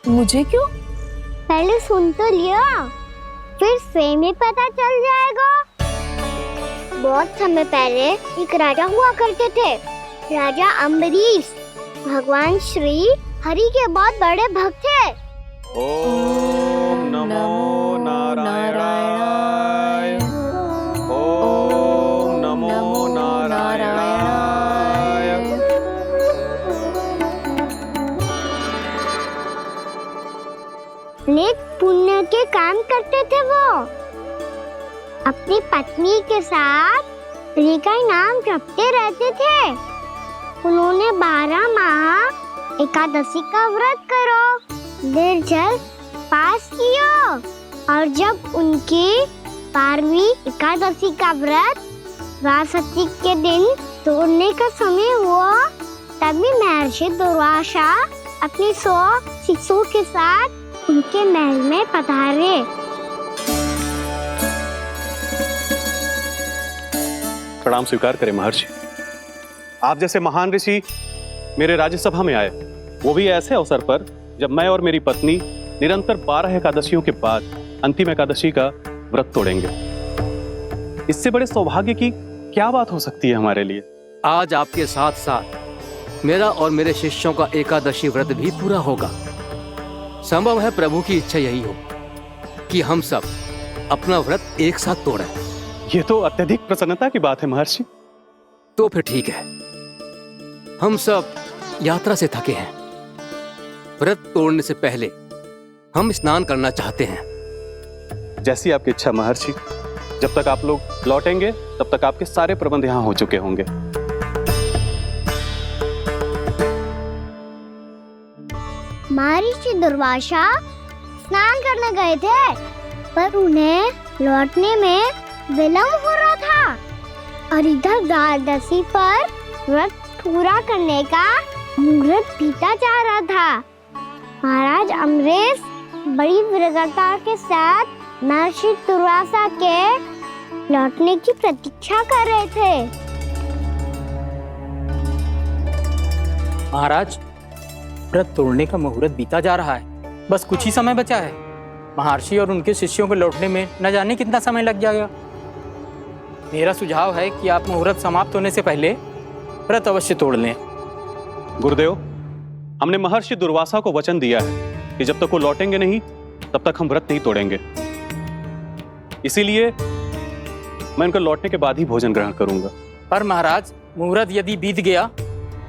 मुझे क्यों? पहले सुन तो लियो, फिर स्वयं ही पता चल जाएगा। बहुत समय पहले एक राजा हुआ करते थे, राजा अम्बरीश। भगवान श्री हरि के बहुत बड़े भक्त थे। ओम नमो नारायणाय। ओम नमो नारायणाय। नेक पुण्य के काम करते थे वो। अपनी पत्नी के साथ हरि का नाम जपते रहते थे। उन्होंने 12 माह एकादशी का व्रत करो, निर्जल पास किया, और जब उनकी 12वीं एकादशी का व्रत द्वादशी के दिन तोड़ने का समय हुआ, तभी महर्षि दुर्वासा अपनी 100 शिष्यों के साथ उनके महल में पधारे। प्रणाम स्वीकार करें महर्षि। आप जैसे महान ऋषि मेरे राज्यसभा में आए, वो भी ऐसे अवसर पर जब मैं और मेरी पत्नी निरंतर 12 एकादशियों के बाद अंतिम एकादशी का व्रत तोड़ेंगे। इससे बड़े सौभाग्य की क्या बात हो सकती है हमारे लिए। आज आपके साथ साथ मेरा और मेरे शिष्यों का एकादशी व्रत भी पूरा होगा। संभव है प्रभु की इच्छा यही हो कि हम सब अपना व्रत एक साथ तोड़ें। ये तो अत्यधिक प्रसन्नता की बात है महर्षि। तो फिर ठीक है, हम सब यात्रा से थके हैं। व्रत तोड़ने से पहले हम स्नान करना चाहते हैं। जैसी आपकी इच्छा महर्षि। जब तक आप लोग लौटेंगे तब तक आपके सारे प्रबंध यहाँ हो चुके होंगे। महर्षि दुर्वासा स्नान करने गए थे, पर उन्हें लौटने में विलंब हो रहा था, और इधर द्वादशी पर व्रत पूरा करने का मुहूर्त बीता जा रहा था। महाराज अम्बरीश बड़ी विरक्ता के साथ महर्षि दुर्वासा के लौटने की प्रतीक्षा कर रहे थे। महाराज, व्रत तोड़ने का मुहूर्त बीता जा रहा है। बस कुछ ही समय बचा है। महर्षि और उनके शिष्यों को लौटने में न जाने कितना समय लग जाएगा। मेरा सुझाव है कि आप मुहूर्त समाप्त होने से पहले व्रत अवश्य तोड़ लें। गुरुदेव, हमने महर्षि दुर्वासा को वचन दिया है कि जब तक वो लौटेंगे नहीं तब तक हम व्रत नहीं तोड़ेंगे। इसीलिए मैं उनके लौटने के बाद ही भोजन ग्रहण करूंगा। पर महाराज, मुहूर्त यदि बीत गया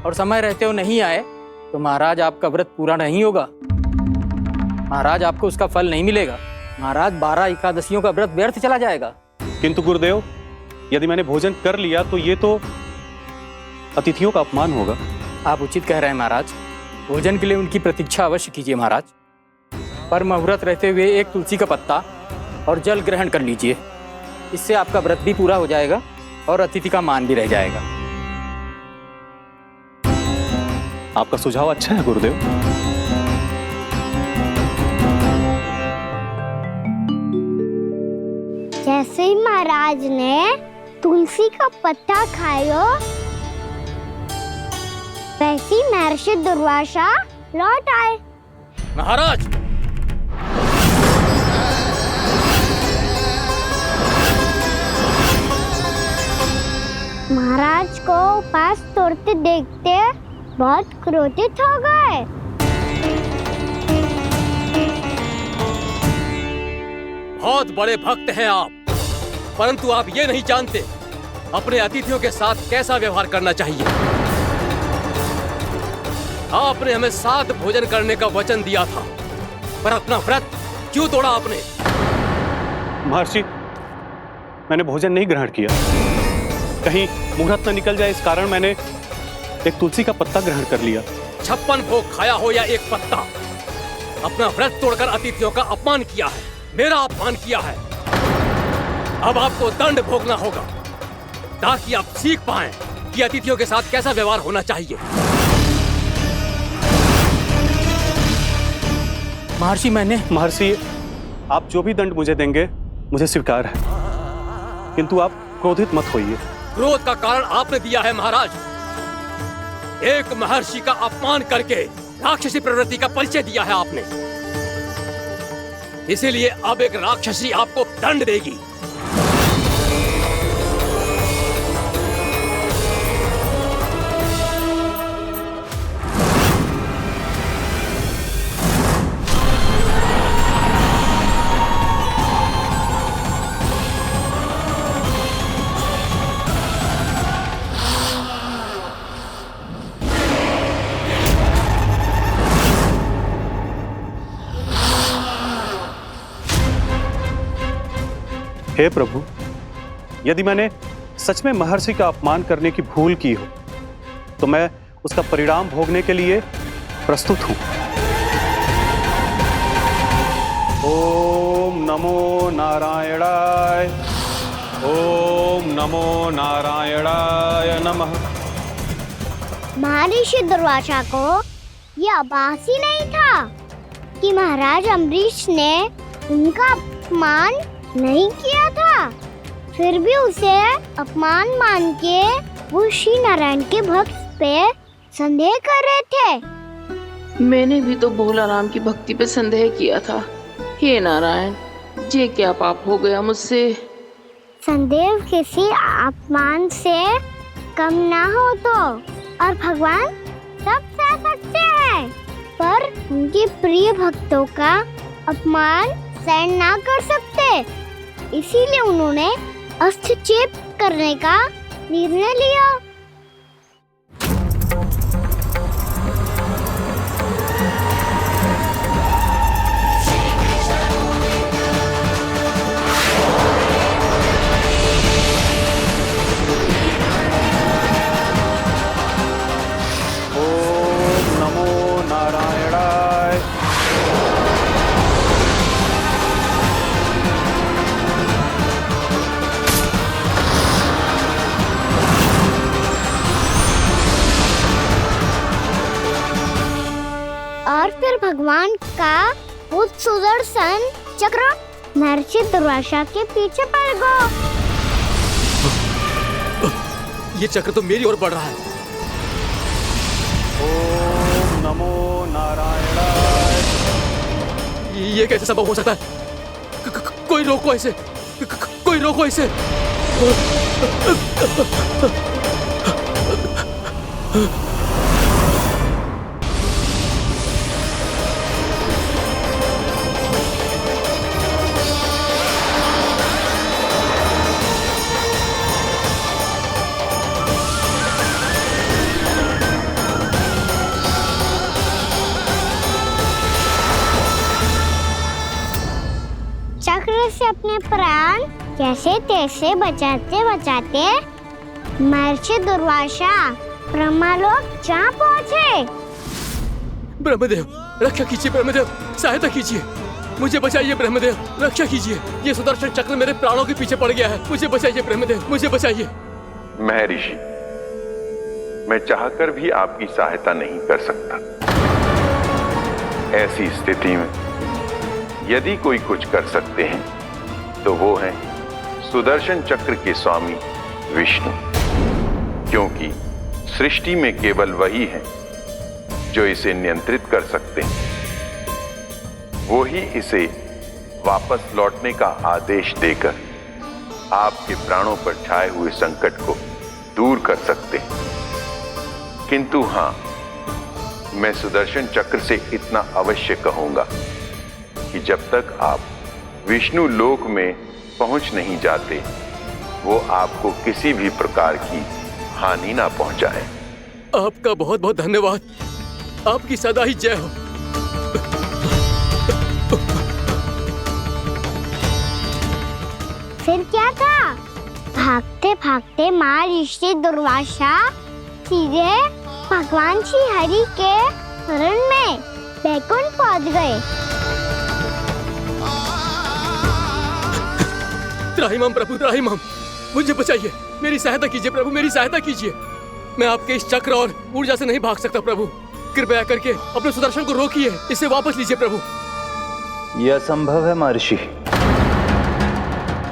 और समय रहते हो नहीं आए तो महाराज आपका व्रत पूरा नहीं होगा। महाराज, आपको उसका फल नहीं मिलेगा। महाराज, 12 एकादशियों का व्रत व्यर्थ चला जाएगा। किंतु गुरुदेव, यदि मैंने भोजन कर लिया तो ये तो अतिथियों का अपमान होगा। आप उचित कह रहे हैं महाराज। भोजन के लिए उनकी प्रतीक्षा अवश्य कीजिए महाराज। पर मुहूर्त रहते हुए एक तुलसी का पत्ता और जल ग्रहण कर लीजिए। इससे आपका व्रत भी पूरा हो जाएगा और अतिथि का मान भी रह जाएगा। आपका सुझाव अच्छा है गुरुदेव। जैसे ही महाराज ने तुलसी का पत्ता खाया, वैसे ही महर्षि दुर्वासा लौट आए। महाराज, महाराज को उपास तोड़ते देखते बहुत क्रोधित हो गए। बहुत बड़े भक्त हैं आप, परंतु आप ये नहीं जानते अपने अतिथियों के साथ कैसा व्यवहार करना चाहिए। आपने हमें साथ भोजन करने का वचन दिया था, पर अपना व्रत क्यों तोड़ा आपने? महर्षि, मैंने भोजन नहीं ग्रहण किया। कहीं मुहूर्त न निकल जाए इस कारण मैंने एक तुलसी का पत्ता ग्रहण कर लिया। 56 भोग खाया हो या एक पत्ता, अपना व्रत तोड़कर अतिथियों का अपमान किया है, मेरा अपमान किया है। अब आपको दंड भोगना होगा ताकि आप सीख पाएं कि अतिथियों के साथ कैसा व्यवहार होना चाहिए। महर्षि, आप जो भी दंड मुझे देंगे मुझे स्वीकार है, किंतु आप क्रोधित मत होइए। क्रोध का कारण आपने दिया है महाराज। एक महर्षि का अपमान करके राक्षसी प्रवृत्ति का परिचय दिया है आपने। इसीलिए अब एक राक्षसी आपको दंड देगी। हे प्रभु, यदि मैंने सच में महर्षि का अपमान करने की भूल की हो तो मैं उसका परिणाम भोगने के लिए प्रस्तुत हूं। ओम नमो नारायणाय, ओम नमो नारायणाय नमः। महर्षि दुर्वासा को यह आभास ही नहीं था कि महाराज अम्बरीश ने उनका अपमान नहीं किया था। फिर भी उसे अपमान मान के वो श्री नारायण के भक्त पे संदेह कर रहे थे। मैंने भी तो भोला राम की भक्ति पे संदेह किया था। हे नारायण, ये क्या पाप हो गया मुझसे। संदेह किसी अपमान से कम ना हो तो, और भगवान सब सह सकते हैं, पर उनके प्रिय भक्तों का अपमान सहन ना कर सकते। इसीलिए उन्होंने हस्तक्षेप करने का निर्णय लिया। ओम नमो नारायणाय। और फिर भगवान का वो सुदर्शन चक्र महर्षि दुर्वासा के पीछे पड़ गया। ये चक्र तो मेरी ओर बढ़ रहा है। ओम नमो नारायणाय। ये कैसे संभव हो सकता है? कोई रोको इसे, कोई रोको इसे। चक्र से अपने प्राण कैसे तैसे बचाते बचाते महर्षि दुर्वासा ब्रह्मलोक जा पहुँचे। ब्रह्मदेव, रक्षा कीजिए ब्रह्मदेव, सहायता कीजिए, मुझे बचाइए ब्रह्मदेव, रक्षा कीजिए। ये सुदर्शन चक्र मेरे प्राणों के पीछे पड़ गया है, मुझे बचाइए ब्रह्मदेव, मुझे बचाइए। महर्षि, मैं चाहकर भी आपकी सहायता नहीं कर सकता। ऐसी स्थिति में यदि कोई कुछ कर सकते हैं तो वो है सुदर्शन चक्र के स्वामी विष्णु, क्योंकि सृष्टि में केवल वही है जो इसे नियंत्रित कर सकते हैं। वो ही इसे वापस लौटने का आदेश देकर आपके प्राणों पर छाए हुए संकट को दूर कर सकते हैं। किंतु हां, मैं सुदर्शन चक्र से इतना अवश्य कहूंगा कि जब तक आप विष्णु लोक में पहुंच नहीं जाते, वो आपको किसी भी प्रकार की हानि ना पहुंचाए। आपका बहुत बहुत धन्यवाद, आपकी सदा ही जय हो। फिर क्या था? भागते भागते महर्षि दुर्वासा सीधे भगवान श्री हरि के शरण में बैकुंठ पहुंच गए। त्राहिमाम प्रभु, त्राहिमाम, मुझे बचाइए, मेरी सहायता कीजिए प्रभु, मेरी सहायता कीजिए। मैं आपके इस चक्र और ऊर्जा से नहीं भाग सकता प्रभु, कृपया करके अपने सुदर्शन को रोकिए, इसे वापस लीजिए प्रभु। यह असंभव है महर्षि।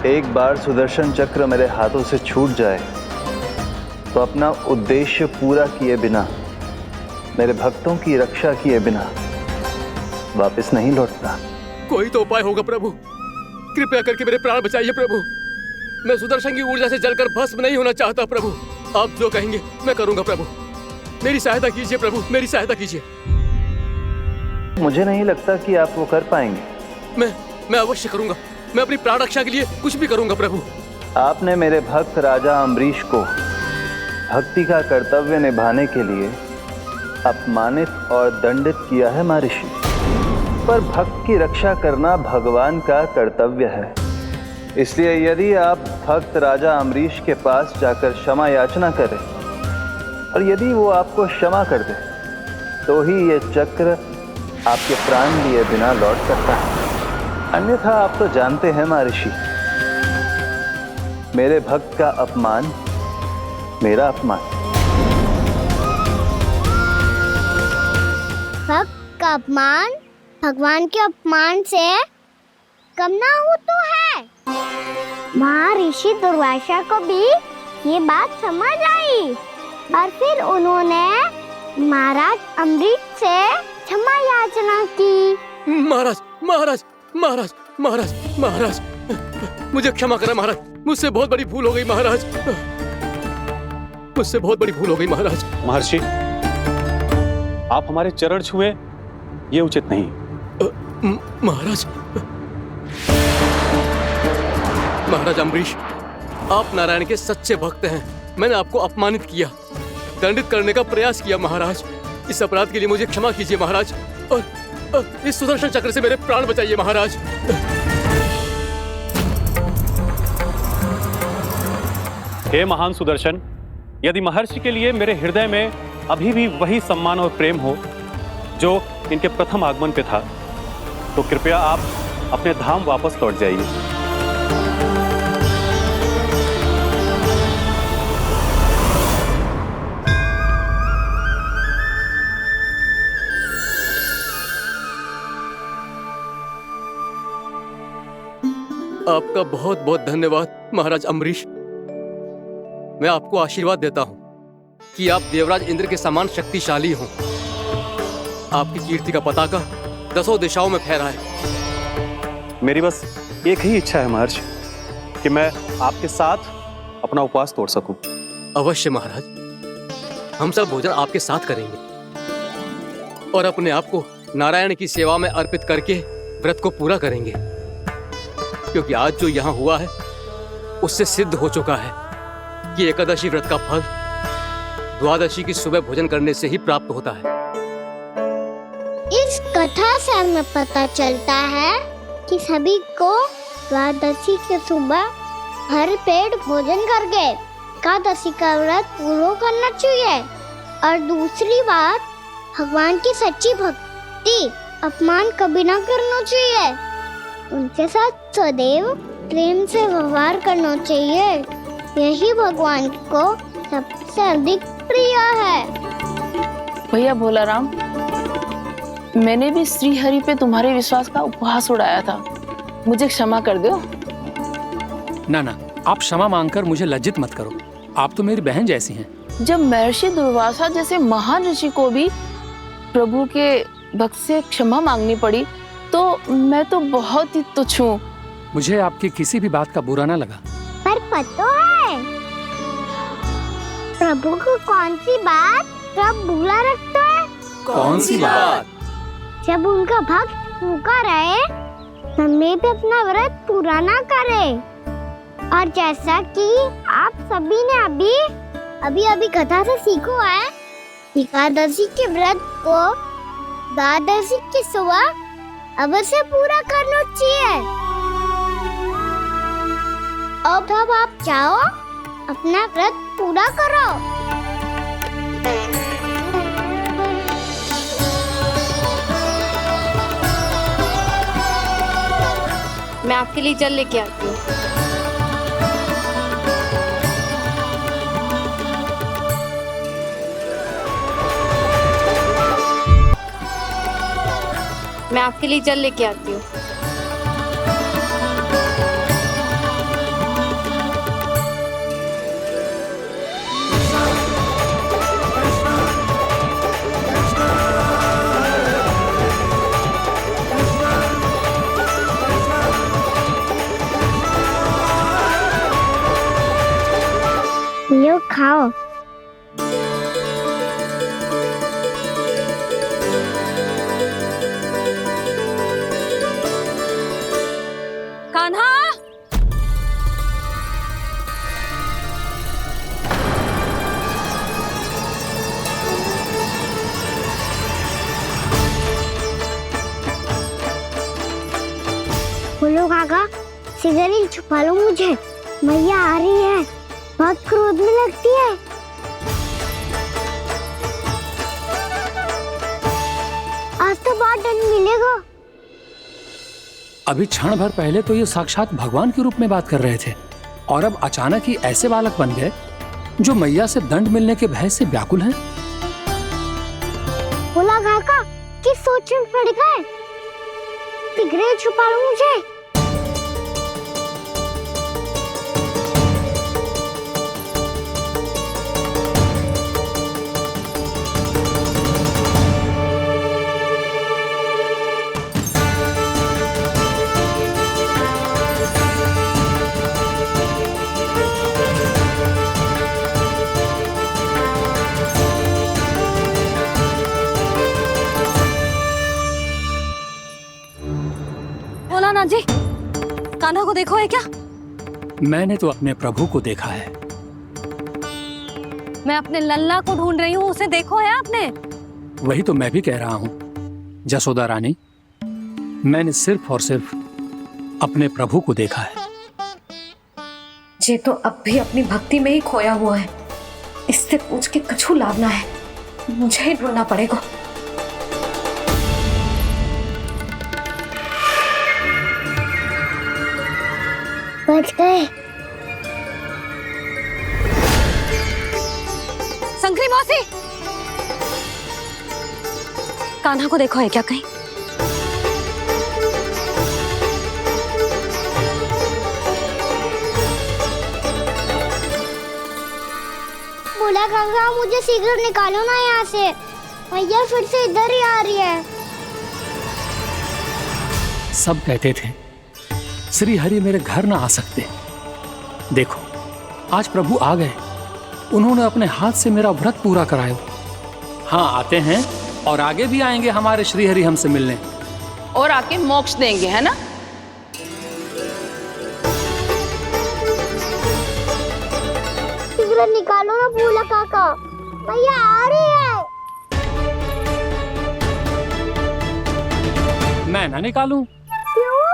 एक बार सुदर्शन चक्र मेरे हाथों से छूट जाए तो अपना उद्देश्य पूरा किए बिना, मेरे भक्तों की रक्षा किए बिना वापस नहीं लौटता। कोई तो उपाय होगा प्रभु, कृपया करके मेरे प्राण बचाइए प्रभु। मैं सुदर्शन की ऊर्जा से जलकर भस्म नहीं होना चाहता प्रभु। आप जो कहेंगे मैं करूंगा प्रभु। मेरी सहायता कीजिए प्रभु, मेरी सहायता कीजिए। मुझे नहीं लगता कि आप वो कर पाएंगे। मैं अवश्य करूंगा। मैं अपनी प्राण रक्षा के लिए कुछ भी करूंगा प्रभु। आपने मेरे भक्त राजा अम्बरीश को भक्ति का कर्तव्य निभाने के लिए अपमानित और दंडित किया है महर्षि, पर भक्त की रक्षा करना भगवान का कर्तव्य है। इसलिए यदि आप भक्त राजा अम्बरीश के पास जाकर क्षमा याचना करें और यदि वो आपको क्षमा कर दे तो ही ये चक्र आपके प्राण लिए बिना लौट सकता है। अन्यथा आप तो जानते हैं महर्षि, मेरे भक्त का अपमान मेरा अपमान। भक्त का अपमान भगवान के अपमान से कम ना हो तो है। महर्षि दुर्वासा को भी ये बात समझ आई और फिर उन्होंने महाराज अम्बरीश से क्षमा याचना की। महाराज महाराज महाराज महाराज महाराज, मुझे क्षमा करें महाराज। मुझसे बहुत बड़ी भूल हो गई महाराज, मुझसे बहुत बड़ी भूल हो गई महाराज। महर्षि, आप हमारे चरण छुए ये उचित नहीं। महाराज महाराज अम्बरीश, आप नारायण के सच्चे भक्त हैं। मैंने आपको अपमानित किया, दंडित करने का प्रयास किया महाराज। इस अपराध के लिए मुझे क्षमा कीजिए महाराज, और इस सुदर्शन चक्र से मेरे प्राण बचाइए महाराज। हे महान सुदर्शन, यदि महर्षि के लिए मेरे हृदय में अभी भी वही सम्मान और प्रेम हो जो इनके प्रथम आगमन पे था, तो कृपया आप अपने धाम वापस लौट जाइए। आपका बहुत बहुत धन्यवाद महाराज अम्बरीश। मैं आपको आशीर्वाद देता हूं कि आप देवराज इंद्र के समान शक्तिशाली हों। आपकी कीर्ति का पताका दसों दिशाओं में फहराए। मेरी बस एक ही इच्छा है महर्षि, कि मैं आपके साथ अपना उपवास तोड़ सकूं। अवश्य महाराज, हम सब भोजन आपके साथ करेंगे और अपने आप को नारायण की सेवा में अर्पित करके व्रत को पूरा करेंगे, क्योंकि आज जो यहाँ हुआ है उससे सिद्ध हो चुका है कि एकादशी व्रत का फल द्वादशी की सुबह भोजन करने से ही प्राप्त होता है। इस कथा से हमें पता चलता है कि सभी को द्वादशी के सुबह भर पेट भोजन करके एकादशी का व्रत पूरा करना चाहिए। और दूसरी बात, भगवान की सच्ची भक्ति अपमान कभी ना करना चाहिए। उनके साथ सदैव प्रेम से व्यवहार करना चाहिए। यही भगवान को सबसे अधिक प्रिय है। भैया भोलाराम, मैंने भी श्री हरि पे तुम्हारे विश्वास का उपहास उड़ाया था, मुझे क्षमा कर दो। ना ना, आप क्षमा मांगकर मुझे लज्जित मत करो। आप तो मेरी बहन जैसी हैं। जब महर्षि दुर्वासा जैसे महान ऋषि को भी प्रभु के भक्त से क्षमा मांगनी पड़ी, तो मैं तो बहुत ही तुच्छ हूँ। मुझे आपकी किसी भी बात का बुरा ना लगा। पर पता है प्रभु को कौन सी बात सब भूला रखता है? कौन सी बात? जब उनका भक्त भूखा रहे, हमें भी अपना व्रत पूरा ना करे। और जैसा कि आप सभी ने अभी कथा से सीखो है, एकादशी के व्रत को द्वादशी की सुबह अवश्य पूरा करना चाहिए। अब आप जाओ, अपना व्रत पूरा करो। मैं आपके लिए जल लेके आती हूँ। मैं आपके लिए जल लेके आती हूँ। खाओ। कान्हा, बोलो काका, सिगरेट छुपा लो मुझे, मैया आ रही है, बहुत क्रोध में लगती है। आज तो बहुत दंड मिलेगा। अभी क्षण भर पहले तो ये साक्षात भगवान के रूप में बात कर रहे थे और अब अचानक ही ऐसे बालक बन गए जो मैया से दंड मिलने के भय से व्याकुल हैं। बोला काका, किस सोच में पड़ गए? सिगरेट छुपा लो मुझे। भोलानाथ जी, कान्हा को देखो है क्या? मैंने तो अपने प्रभु को देखा है। मैं अपने लल्ला को ढूंढ रही हूँ, उसे देखो है आपने? वही तो मैं भी कह रहा हूँ जसोदा रानी, मैंने सिर्फ और सिर्फ अपने प्रभु को देखा है। ये तो अब भी अपनी भक्ति में ही खोया हुआ है, इससे पूछ के कछु लाभ ना है, मुझे ही ढूंढना पड़ेगा। बच गए। शंकरी मौसी, कान्हा को देखो है क्या कहीं? बोला काका, मुझे सिगरेट निकालो ना यहाँ से, भैया फिर से इधर ही आ रही है। सब कहते थे श्री हरि मेरे घर ना आ सकते। देखो आज प्रभु आ गए, उन्होंने अपने हाथ से मेरा व्रत पूरा कराया। हाँ आते हैं और आगे भी आएंगे हमारे श्री हरि हमसे मिलने और आके मोक्ष देंगे, है ना? सिगरेट निकालो ना बोला काका, भैया आ रही है। मैं ना निकालूं? क्यों?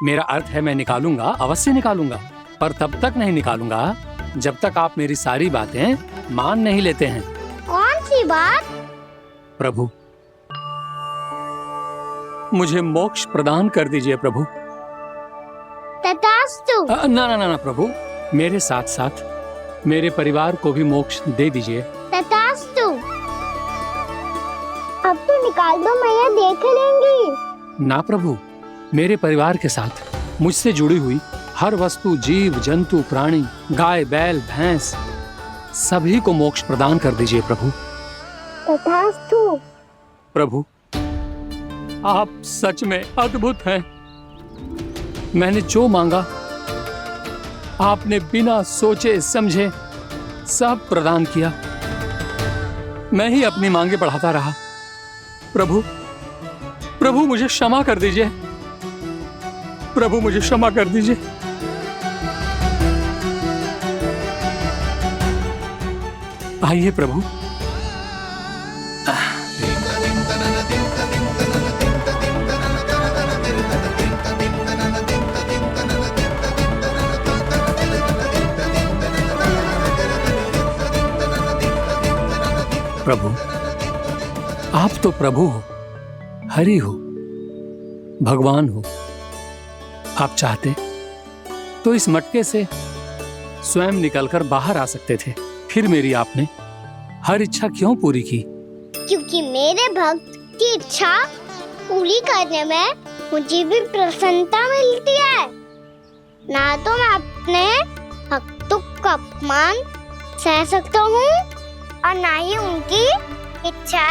मेरा अर्थ है मैं निकालूंगा, अवश्य निकालूंगा, पर तब तक नहीं निकालूंगा जब तक आप मेरी सारी बातें मान नहीं लेते हैं। कौन सी बात? प्रभु मुझे मोक्ष प्रदान कर दीजिए प्रभु। तथास्तु। ना ना ना ना प्रभु, मेरे साथ साथ मेरे परिवार को भी मोक्ष दे दीजिए। तथास्तु। अब तो निकाल दो, मैया देख लेंगी। ना प्रभु, मेरे परिवार के साथ मुझसे जुड़ी हुई हर वस्तु, जीव जंतु, प्राणी, गाय बैल भैंस, सभी को मोक्ष प्रदान कर दीजिए प्रभु। तथास्तु। प्रभु आप सच में अद्भुत हैं। मैंने जो मांगा आपने बिना सोचे समझे सब प्रदान किया। मैं ही अपनी मांगे बढ़ाता रहा। प्रभु प्रभु मुझे क्षमा कर दीजिए, प्रभु मुझे क्षमा कर दीजिए। आइए प्रभु। प्रभु आप तो प्रभु हो, हरि हो, भगवान हो। आप चाहते तो इस मटके से स्वयं निकलकर बाहर आ सकते थे, फिर मेरी आपने हर इच्छा क्यों पूरी की? क्योंकि मेरे भक्त की इच्छा पूरी करने में मुझे भी प्रसन्नता मिलती है। ना तो मैं अपने भक्तों का अपमान सह सकता हूँ और ना ही उनकी इच्छा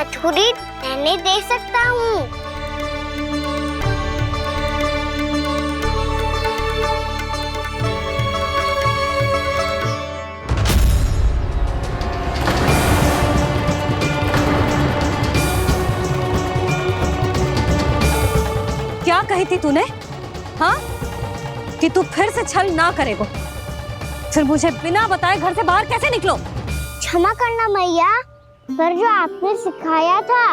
अधूरी रहने दे सकता हूँ। कही थी तूने? हाँ, कि तू फिर से छल ना करेगा। फिर मुझे बिना बताए घर से बाहर कैसे निकलो? क्षमा करना मैया, पर जो आपने सिखाया था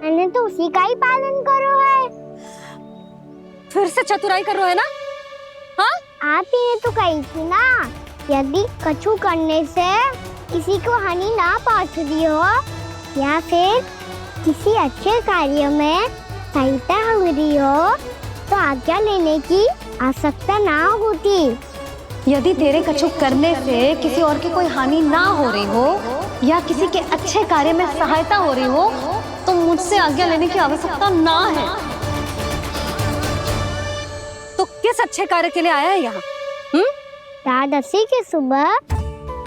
मैंने तो उसी का ही पालन करो है। फिर से चतुराई कर रहे हो है ना? हाँ, आप ही ने तो कही थी ना, यदि कछु करने से किसी को हानि ना पहुंचती हो या फिर किसी अच्छे कार्य में सहायता हो रही हो तो आज्ञा लेने की आवश्यकता ना होती। यदि तेरे कछु करने से किसी और की कोई हानि ना हो रही हो या किसी के अच्छे कार्य में सहायता हो रही हो तो मुझसे आज्ञा लेने की आवश्यकता ना है। तो किस अच्छे कार्य के लिए आया है यहाँ? एकादशी की सुबह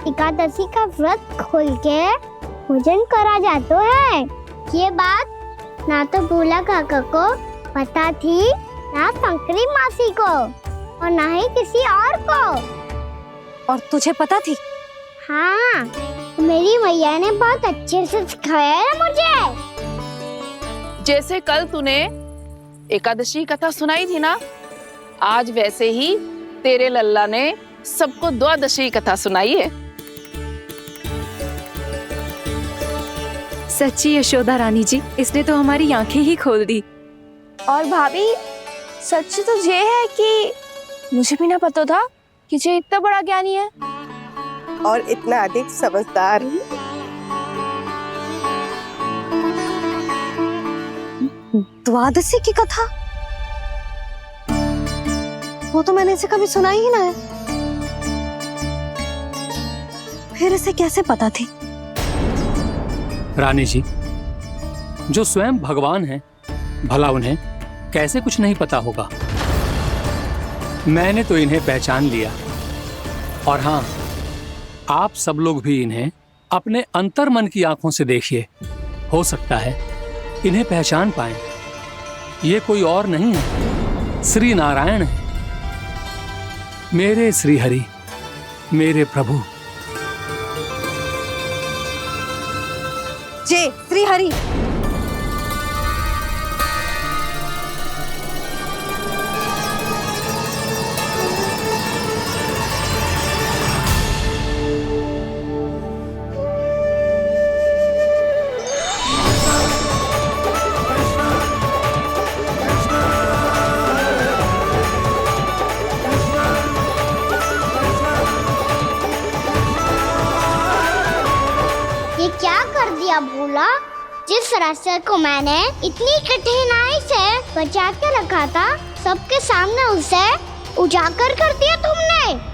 एकादशी का व्रत खोल के भोजन करा जाता है। ये बात ना तो भोला काका को पता थी, ना शंकरी मासी को और ना ही किसी और को। और तुझे पता थी? हाँ, मेरी मैया ने बहुत अच्छे से सिखाया है मुझे। जैसे कल तूने एकादशी कथा सुनाई थी ना, आज वैसे ही तेरे लल्ला ने सबको द्वादशी कथा सुनाई है। सच्ची यशोदा रानी जी, इसने तो हमारी आंखें ही खोल दी। और भाभी, सच तो ये है कि मुझे भी ना पता था कि ये इतना बड़ा ज्ञानी है और इतना अधिक समझदार। द्वादशी की कथा? वो तो मैंने इसे कभी सुना ही ना है। फिर इसे कैसे पता थी? रानी जी, जो स्वयं भगवान हैं, भला उन्हें कैसे कुछ नहीं पता होगा। मैंने तो इन्हें पहचान लिया, और हाँ, आप सब लोग भी इन्हें अपने अंतर मन की आंखों से देखिए, हो सकता है इन्हें पहचान पाएं। ये कोई और नहीं है, श्री नारायण है, मेरे श्री हरि, मेरे प्रभु। जय श्री हरि। ये क्या कर दिया भोला? जिस रास्ते को मैंने इतनी कठिनाई से बचा के रखा था, सबके सामने उसे उजागर कर दिया तुमने।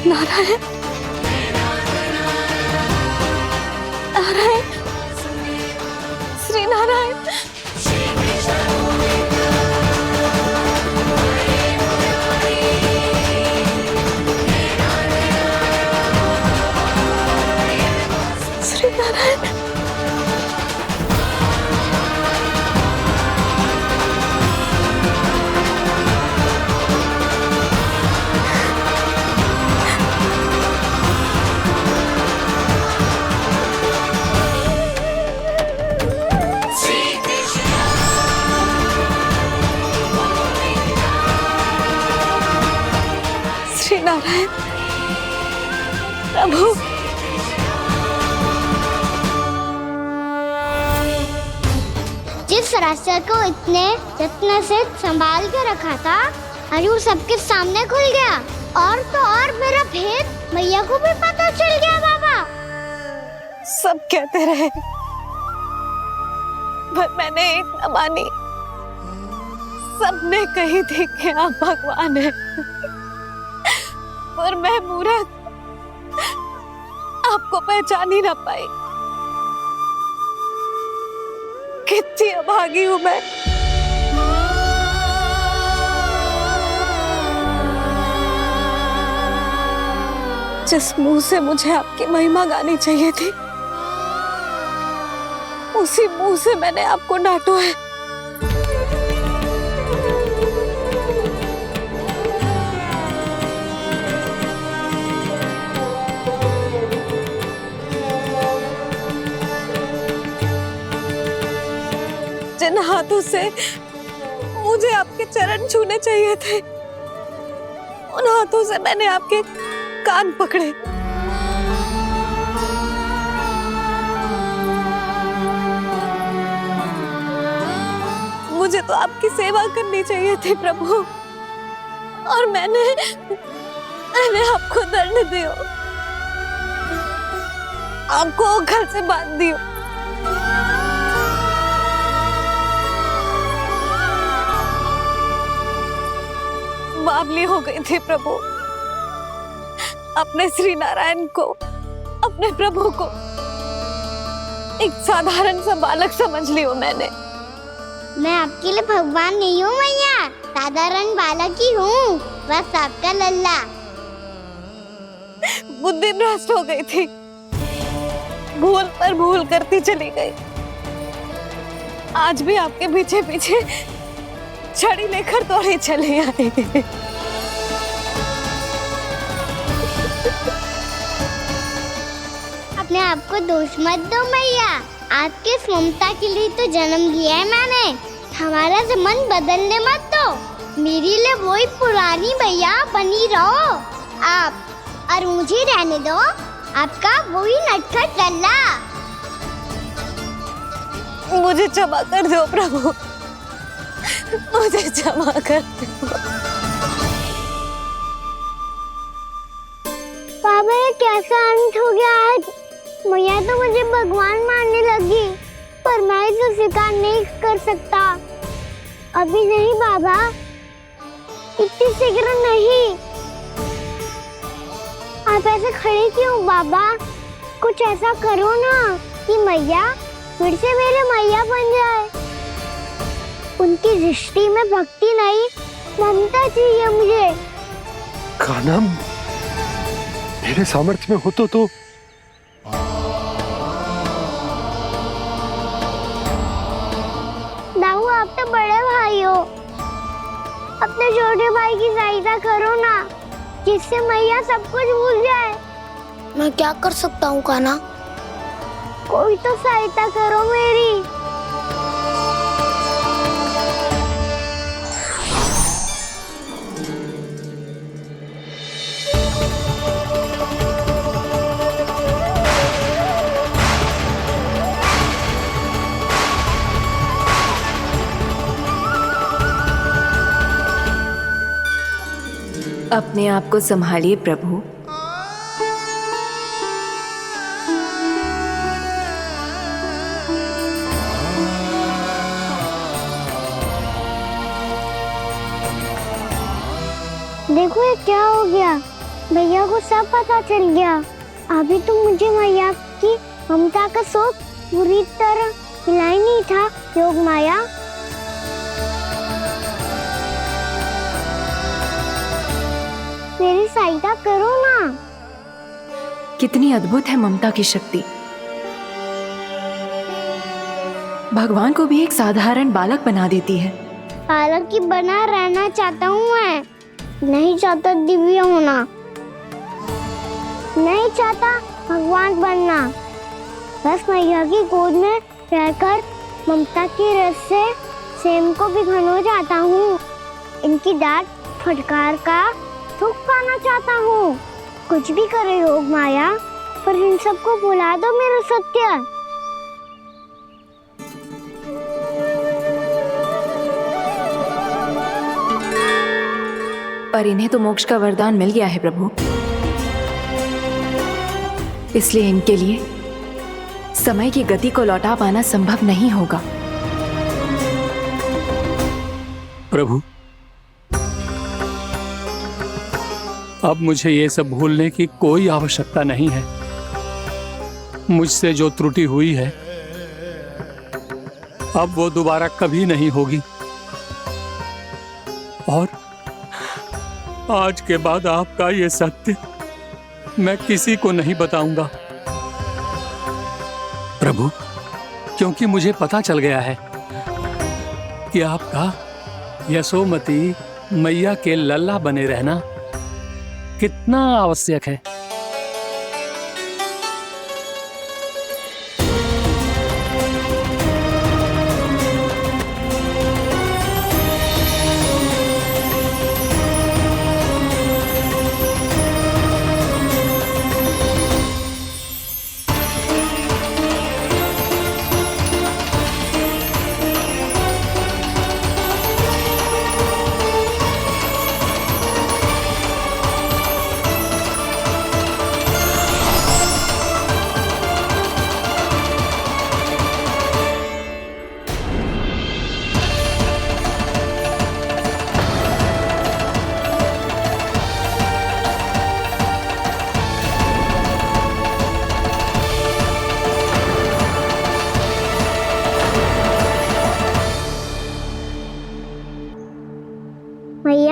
नारायण, नारायण, श्री नारायण। श्री नारायण। श्री नारायण प्रभु। जिस रास्ते को इतने जत्न से संभाल के रखा था, आज वो सबके सामने खुल गया। और तो और मेरा भेद मैया को भी पता चल गया। बाबा सब कहते रहे, पर मैंने एक न मानी। सबने कही थी कि आप भगवान हैं, पर मैं मूर्ख आपको पहचान ही ना पाई। कितनी अभागी हूं मैं। जिस मुंह से मुझे आपकी महिमा गानी चाहिए थी, उसी मुंह से मैंने आपको डांटा है। हाथों से मुझे आपके चरण छूने चाहिए थे। उन हाथों से मैंने आपके कान पकड़े। मुझे तो आपकी सेवा करनी चाहिए थी प्रभु, और मैंने आपको दंड दियो, आपको घर से बांध दियो। बावली हो गई थी प्रभु। अपने श्री नारायण को, अपने प्रभु को एक साधारण सा बालक समझ लियो मैंने। मैं आपके लिए भगवान नहीं हूँ मैया, साधारण बालक ही हूँ, बस आपका लल्ला। बुद्धि भ्रष्ट हो गई थी, भूल पर भूल करती चली गई। आज भी आपके पीछे पीछे छड़ी लेकर दौड़ी चली आई। अपने आप को दोष मत दो मैया, आपके ममता के लिए तो जन्म लिया है मैंने। हमारा से मन बदलने मत दो, मेरे लिए वही पुरानी मैया बनी रहो आप, और मुझे रहने दो आपका वही नटखट लल्ला। मुझे क्षमा कर दो प्रभु, मुझे क्षमा कर दो। बाबा ये कैसा अंत हो गया आज? मैया तो मुझे भगवान मानने लगी, पर मैं इसे स्वीकार नहीं कर सकता। अभी नहीं बाबा, इतनी शीघ्र नहीं। आप ऐसे खड़े क्यों बाबा? कुछ ऐसा करो ना कि मैया फिर से मेरे मैया बन जाए। उनकी दृष्टि में भक्ति नहीं, ममता चाहिए मुझे। कान्हा, मेरे सामर्थ्य में हो तो दाऊ, आप तो बड़े भाई हो, अपने छोटे भाई की सहायता करो ना, जिससे मैया सब कुछ भूल जाए। मैं क्या कर सकता हूँ कान्हा? कोई तो सहायता करो मेरी। अपने आप को संभालिए प्रभु। देखो ये क्या हो गया, भैया को सब पता चल गया। अभी तो मुझे मैया की ममता का शौक पूरी तरह मिला ही नहीं था। योग माया, मेरी सहायता करो ना। कितनी अद्भुत है ममता की शक्ति। भगवान को भी एक साधारण बालक बना देती है। बालक की बना रहना चाहता हूँ मैं, नहीं चाहता दिव्य होना, नहीं चाहता भगवान बनना। बस मैया की गोद में रहकर ममता की रस से सेम को भी घनो चाहता हूँ। इनकी डांट फटकार का सुख पाना चाहता हूँ। कुछ भी करे योग माया, पर इन सबको भुला दो मेरा सत्य। पर इन्हें तो मोक्ष का वरदान मिल गया है प्रभु, इसलिए इनके लिए समय की गति को लौटा पाना संभव नहीं होगा। प्रभु, अब मुझे ये सब भूलने की कोई आवश्यकता नहीं है। मुझसे जो त्रुटि हुई है अब वो दोबारा कभी नहीं होगी, और आज के बाद आपका ये सत्य मैं किसी को नहीं बताऊंगा प्रभु, क्योंकि मुझे पता चल गया है कि आपका यशोमती मैया के लल्ला बने रहना कितना आवश्यक है।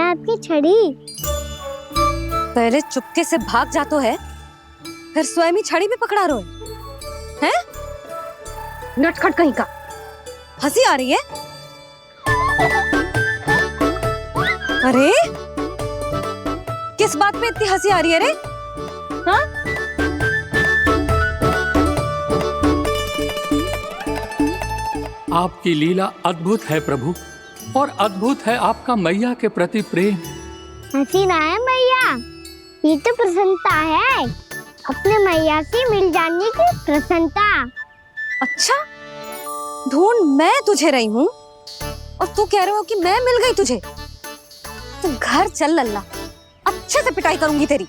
आपकी छड़ी। पहले चुपके से भाग जातो है, फिर स्वयं ही छड़ी भी पकड़ा रो है? नटखट कहीं का। हंसी आ रही है? अरे किस बात पे इतनी हंसी आ रही है रे? हाँ? आपकी लीला अद्भुत है प्रभु, और अद्भुत है आपका मैया के प्रति प्रेम। हंसी ना है मैया, ये तो प्रसन्नता है, अपने मैया से मिल जाने की प्रसन्नता। अच्छा, ढूंढ मैं तुझे रही हूँ और तू कह रहे हो कि मैं मिल गई तुझे। तू घर चल लल्ला, अच्छे से पिटाई करूंगी तेरी।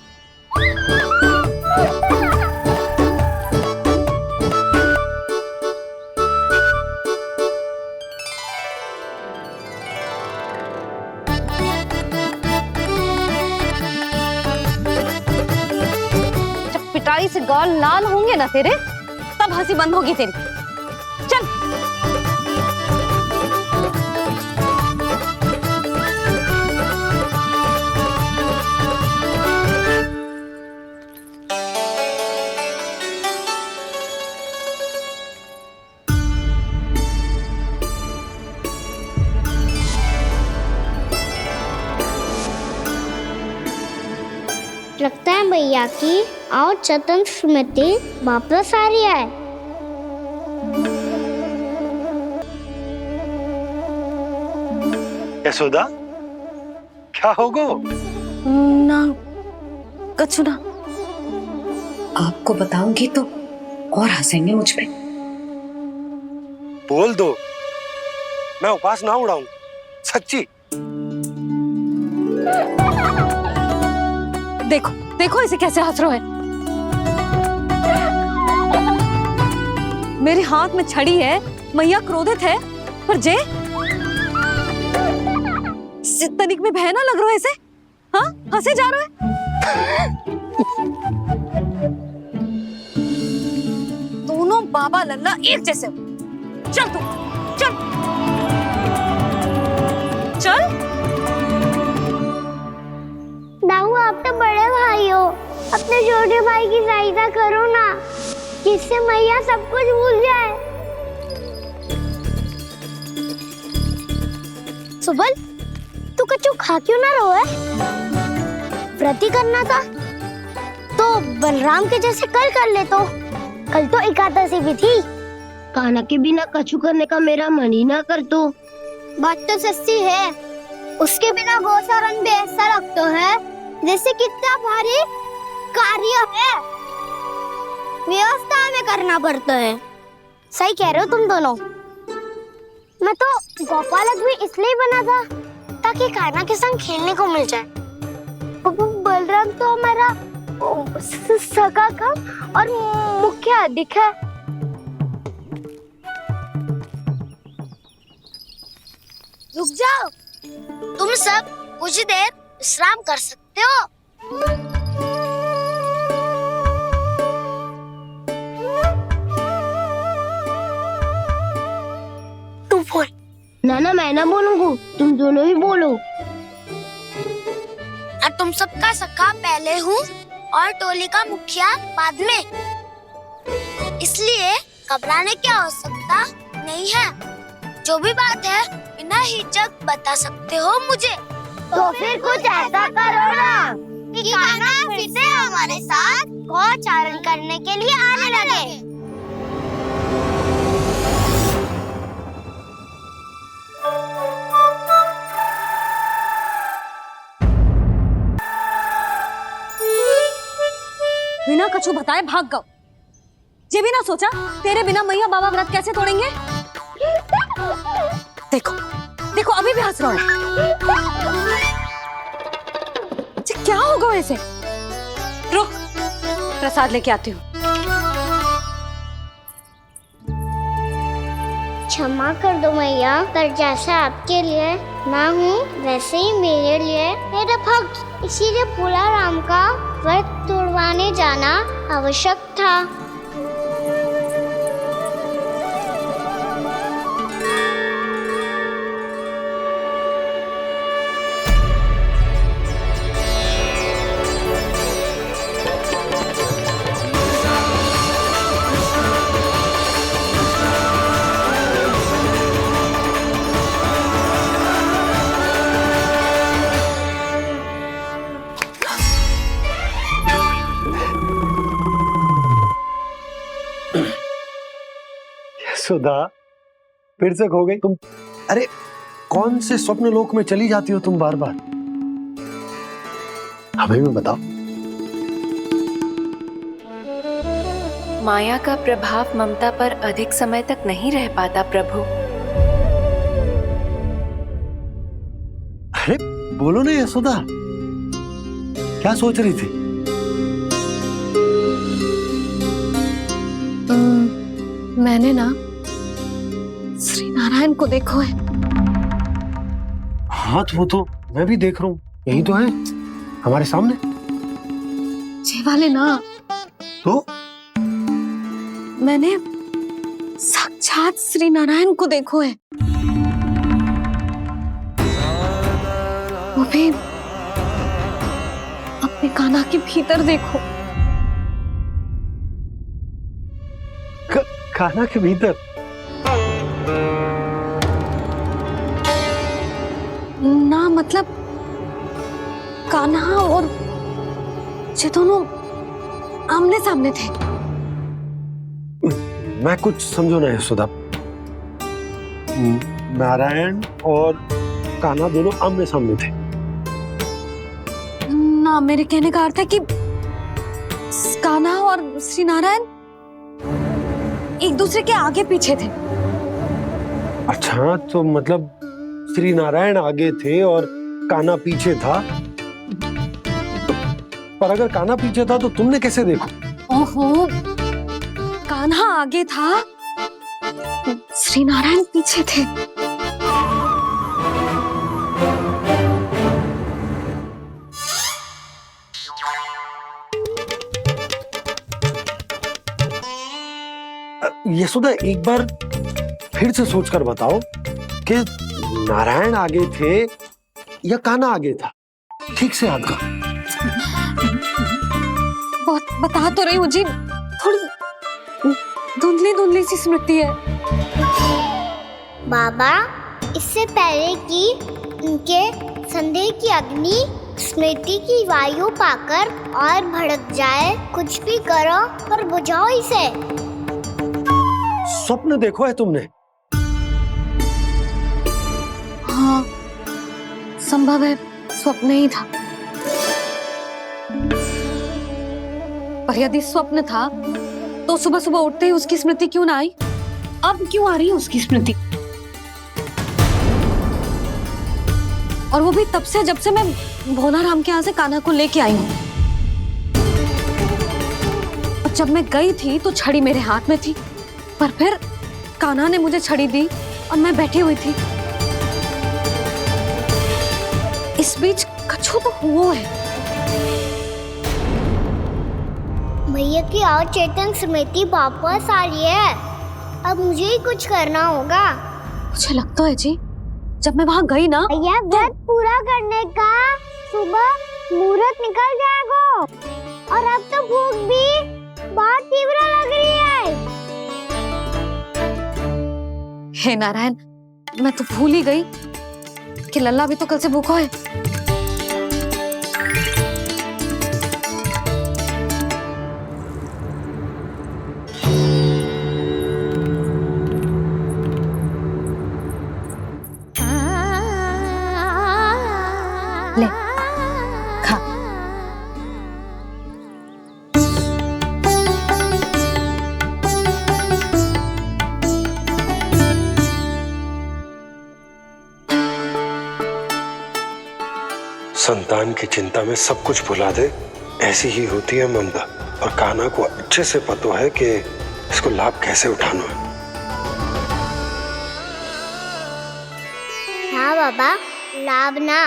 जब पिटाई से गाल लाल होंगे ना तेरे, तब हंसी बंद होगी तेरी। चल। लगता है भैया की और चतन स्मृति वापस आ रही है। यशोदा, क्या होगो? ना कछु ना। आपको बताऊंगी तो और हंसेंगे मुझ पे। बोल दो, मैं उपास ना उड़ाऊं, सच्ची। देखो देखो इसे कैसे हंस रहा है। मेरे हाथ में छड़ी है, मैया क्रोधित है, पर जे तनिक में बहना लग रहा है इसे। हाँ, हंसे जा रहा है। दोनों बाबा लल्ला एक जैसे हो। चल तू, चल चल। दाऊ, आप तो बड़े भाई हो, अपने छोटे भाई की सहायता करो ना, जिससे मैया सब कुछ भूल जाए। सुबल, तू कछु खा क्यों ना रहो है? व्रत ही करना था तो बलराम के जैसे कल कर ले। तो कल तो एकादशी भी थी। कान्हा के बिना कछु करने का मेरा मन ही ना कर। तो बात तो सच्ची है, उसके बिना गोचारण भी ऐसा लगता है जैसे कितना भारी कार्य है, व्यवस्था में करना पड़ता है। सही कह रहे हो तुम दोनों। मैं तो गोपालक भी इसलिए बना था ताकि कान्हा के संग खेलने को मिल जाए। बलराम तो हमारा सगा काम और मुख्य अधिक है। रुक जाओ, तुम सब कुछ देर विश्राम कर सकते हो। तू बोल। ना मैं ना बोलूंगा, तुम दोनों ही बोलो। और तुम सबका सखा पहले हूँ और टोली का मुखिया बाद में, इसलिए घबराने की आवश्यकता नहीं है। जो भी बात है बिना हिचक बता सकते हो मुझे। तो फिर कुछ ऐसा करो ना कि कान्हा फिर से हमारे साथ गोचारण करने के लिए आने लगे। बिना कछु बताए भाग गओ। ये भी ना सोचा तेरे बिना मैया बाबा व्रत कैसे तोड़ेंगे। देखो देखो अभी भी हंस रहा है। क्या होगा वैसे? रुक, प्रसाद लेके आती हूँ। क्षमा कर दो मैया, पर जैसा आपके लिए ना हूँ वैसे ही मेरे लिए मेरा भक्त, इसीलिए भोला राम का व्रत तोड़वाने जाना आवश्यक था। सुधा, फिर से खो गई तुम। अरे कौन से स्वप्न लोक में चली जाती हो तुम बार बार? हमें भी बताओ। माया का प्रभाव ममता पर अधिक समय तक नहीं रह पाता प्रभु। अरे बोलो ना यशोदा, क्या सोच रही थी? मैंने ना श्री नारायण को देखो है। हाँ तो वो तो मैं भी देख रहा हूँ, यही तो है हमारे सामने। ये वाले ना, तो मैंने साक्षात श्री नारायण को देखो है, वो भी अपने कान्हा के भीतर देखो। कान्हा के भीतर? ना मतलब कान्हा और ये दोनों आमने सामने थे। मैं कुछ समझो ना यशोदा। नारायण और कान्हा दोनों आमने सामने थे? ना, मेरे कहने का अर्थ है कि कान्हा और श्री नारायण एक दूसरे के आगे पीछे थे। अच्छा, तो मतलब श्री नारायण आगे थे और कान्हा पीछे था। पर अगर कान्हा पीछे था तो तुमने कैसे देखा? ओहो, कान्हा आगे था, श्री नारायण पीछे थे। यशोदा, एक बार फिर से सोचकर बताओ कि नारायण आगे थे या कान्हा आगे था? ठीक से याद कर। बहुत बता तो रही हूँ जी, थोड़ी धुंधली धुंधली सी स्मृति है। बाबा, इससे पहले कि उनके संदेह की अग्नि स्मृति की वायु पाकर और भड़क जाए, कुछ भी करो पर बुझाओ इसे। स्वप्न देखो है तुमने? हाँ, संभव है स्वप्न ही था। पर यदि स्वप्न था तो सुबह सुबह उठते ही उसकी स्मृति क्यों ना आई? अब क्यों आ रही है उसकी स्मृति? और वो भी तब से जब से मैं भोलाराम के यहाँ से कान्हा को लेके आई हूँ। और जब मैं गई थी तो छड़ी मेरे हाथ में थी, पर फिर कान्हा ने मुझे छड़ी दी और मैं बैठी हुई थी। इस बीच कछु तो हुआ है। भैया की और चेतन स्मृति वापस आ रही है। अब मुझे ही कुछ करना होगा। मुझे लगता है जी, जब मैं वहाँ गई ना, भैया व्रत पूरा करने का सुबह मुहूर्त निकल जाएगा और अब तो भूख भी बहुत तीव्र लग रही है। हे नारायण, मैं तो भूल ही गई कि लल्ला भी तो कल से भूखा है। ले, खा। संतान की चिंता में सब कुछ भुला दे, ऐसी ही होती है ममता। और कान्हा को अच्छे से पता है कि इसको लाभ कैसे उठाना है। हाँ बाबा, लाभ ना,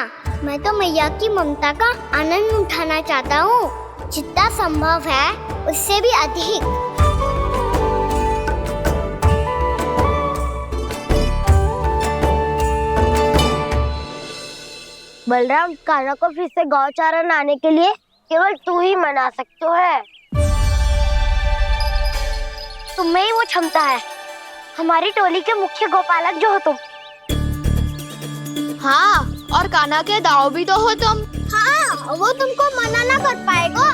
मैं तो मैया की ममता का आनंद उठाना चाहता हूँ, जितना संभव है उससे भी अधिक। बलराम, कान्हा को फिर से गौचारण आने के लिए केवल तू ही मना सकते है। तुम में ही वो क्षमता है, हमारी टोली के मुख्य गोपालक जो हो तुम। हाँ, और कान्हा के दाव भी तो हो तुम। हाँ, वो तुमको मना ना कर पाएगा।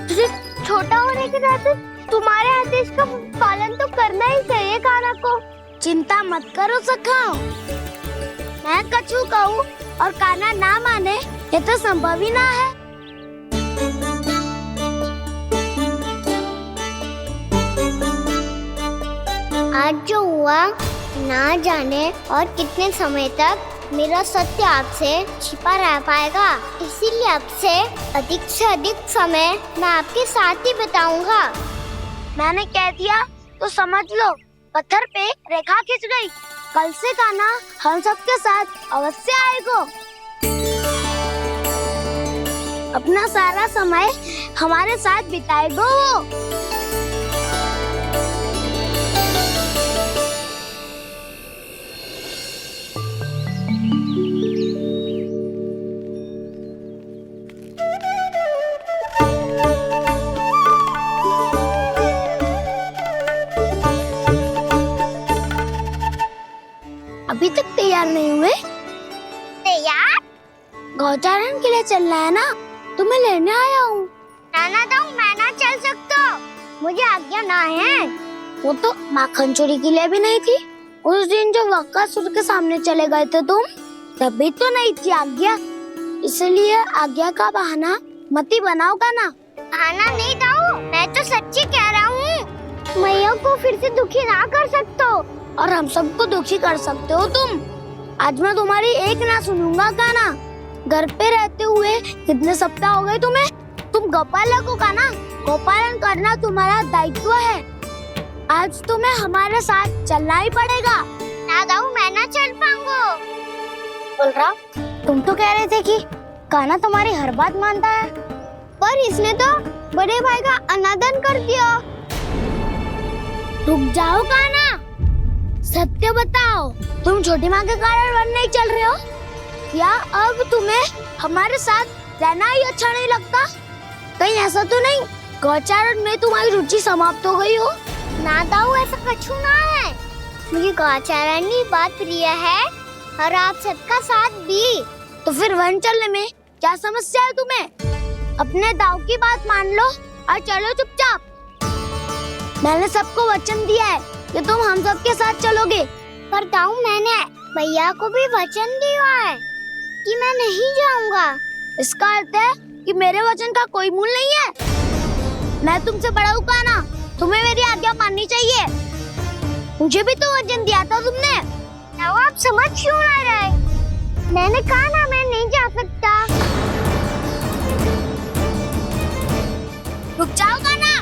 तुझे छोटा होने के नाते तुम्हारे आदेश का पालन तो करना ही चाहिए कान्हा को। चिंता मत करो सखा, मैं कछु कहूँ और कान्हा ना माने ये तो संभव ही ना है। आज जो हुआ ना जाने और कितने समय तक मेरा सत्य आपसे छिपा रह पाएगा, इसीलिए आपसे अधिक से अधिक समय मैं आपके साथ ही बिताऊंगा। मैंने कह दिया तो समझ लो, पत्थर पे रेखा खिंच गई। कल से कान्हा हम सबके साथ अवश्य आएगा। अपना सारा समय हमारे साथ बिताएगा वो। अभी तक तैयार नहीं हुए? तैयार? गौचारण के लिए चलना है ना, तुम्हें लेने आया हूँ। नाना दाऊ, मैं ना चल सकता, मुझे आज्ञा ना है। वो तो माखन चोरी के लिए भी नहीं थी। उस दिन जो बकासुर के सामने चले गए थे तुम, तभी तो नहीं थी आज्ञा। इसलिए आज्ञा का बहाना मत ही बनाओ ना। बहाना नहीं दाऊ, मैं तो सच्ची कह रहा हूँ। मैया को फिर से दुखी ना कर सकते हो और हम सबको दुखी कर सकते हो तुम। आज मैं तुम्हारी एक ना सुनूंगा कान्हा। घर पे रहते हुए कितने सप्ताह हो गए तुम्हें? तुम गोपालक हो कान्हा, गोपालन करना तुम्हारा दायित्व है। आज तुम्हें हमारे साथ चलना ही पड़ेगा। ना दाऊ, मैं ना चल पाऊंगा। बलराम, तुम तो कह रहे थे कि कान्हा तुम्हारी हर बात मानता है, पर इसने तो बड़े भाई का अनादर कर दिया। रुक जाओ कान्हा, सत्य बताओ, तुम छोटी माँ के कारण वन नहीं चल रहे हो या अब तुम्हें हमारे साथ रहना ही अच्छा नहीं लगता? कहीं ऐसा तो नहीं गौचारण में तुम्हारी रुचि समाप्त हो गई हो? ना दाऊ, ऐसा कछु ना है। मुझे गौचारण की बात प्रिय है और आप सबका साथ भी। तो फिर वन चलने में क्या समस्या है तुम्हें? अपने दाऊ की बात मान लो और चलो चुपचाप। मैंने सबको वचन दिया है कि तुम हम सबके साथ चलोगे। पर दाऊ, मैंने भैया को भी वचन दिया है कि मैं नहीं जाऊंगा। इसका अर्थ है कि मेरे वचन का कोई मूल नहीं है। मैं तुमसे बड़ा हूँ कान्हा, तुम्हें मेरी आज्ञा माननी चाहिए। मुझे भी तो वचन दिया था तुमने। दाऊ, आप समझ क्यों आ रहे? मैंने कहा ना, मैं नहीं जा सकता। रुक जाओ कान्हा।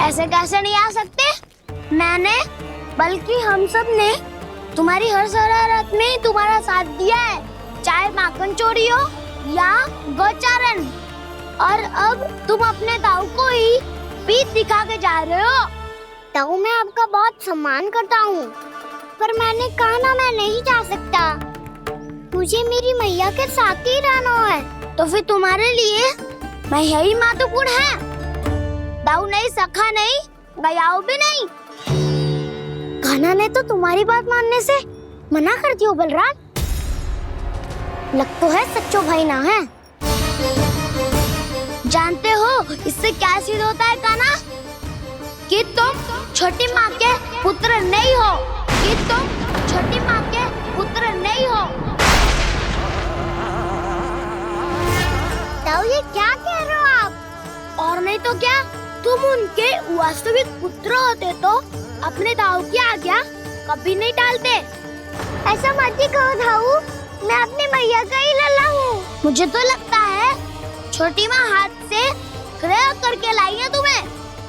ऐसे कैसे नहीं आ सकते? मैंने बल्कि हम सब ने तुम्हारी हर शरारत में तुम्हारा साथ दिया है, चाहे माखन चोरी हो या गौचारण। और अब तुम अपने दाऊ को ही पीठ दिखा के जा रहे हो। दाऊ, मैं आपका बहुत सम्मान करता हूँ, पर मैंने कहा ना, मैं नहीं जा सकता। मुझे मेरी मैया के साथ ही रहना है। तो फिर तुम्हारे लिए मैं यही महत्वपूर्ण है। दाऊ नहीं, सखा नहीं, गयाऊ भी नहीं। कान्हा ने तो तुम्हारी बात मानने से मना कर दिया। बलराम, लग तो है सच्चो भाई ना है। जानते हो इससे क्या सिद्ध होता है कान्हा? कि तुम छोटी माँ के पुत्र नहीं हो, कि तुम छोटी माँ के पुत्र नहीं हो। दाऊ, ये क्या कह रहे हो आप? और नहीं तो क्या, तुम उनके वास्तविक पुत्र होते तो अपने दाऊ की आज्ञा कभी नहीं टालते। ऐसा मत ही कहो दाऊ, मैं अपनी मैया का ही लल्ला हूँ। मुझे तो लगता है छोटी माँ हाथ से ग्रह करके लाई है तुम्हें।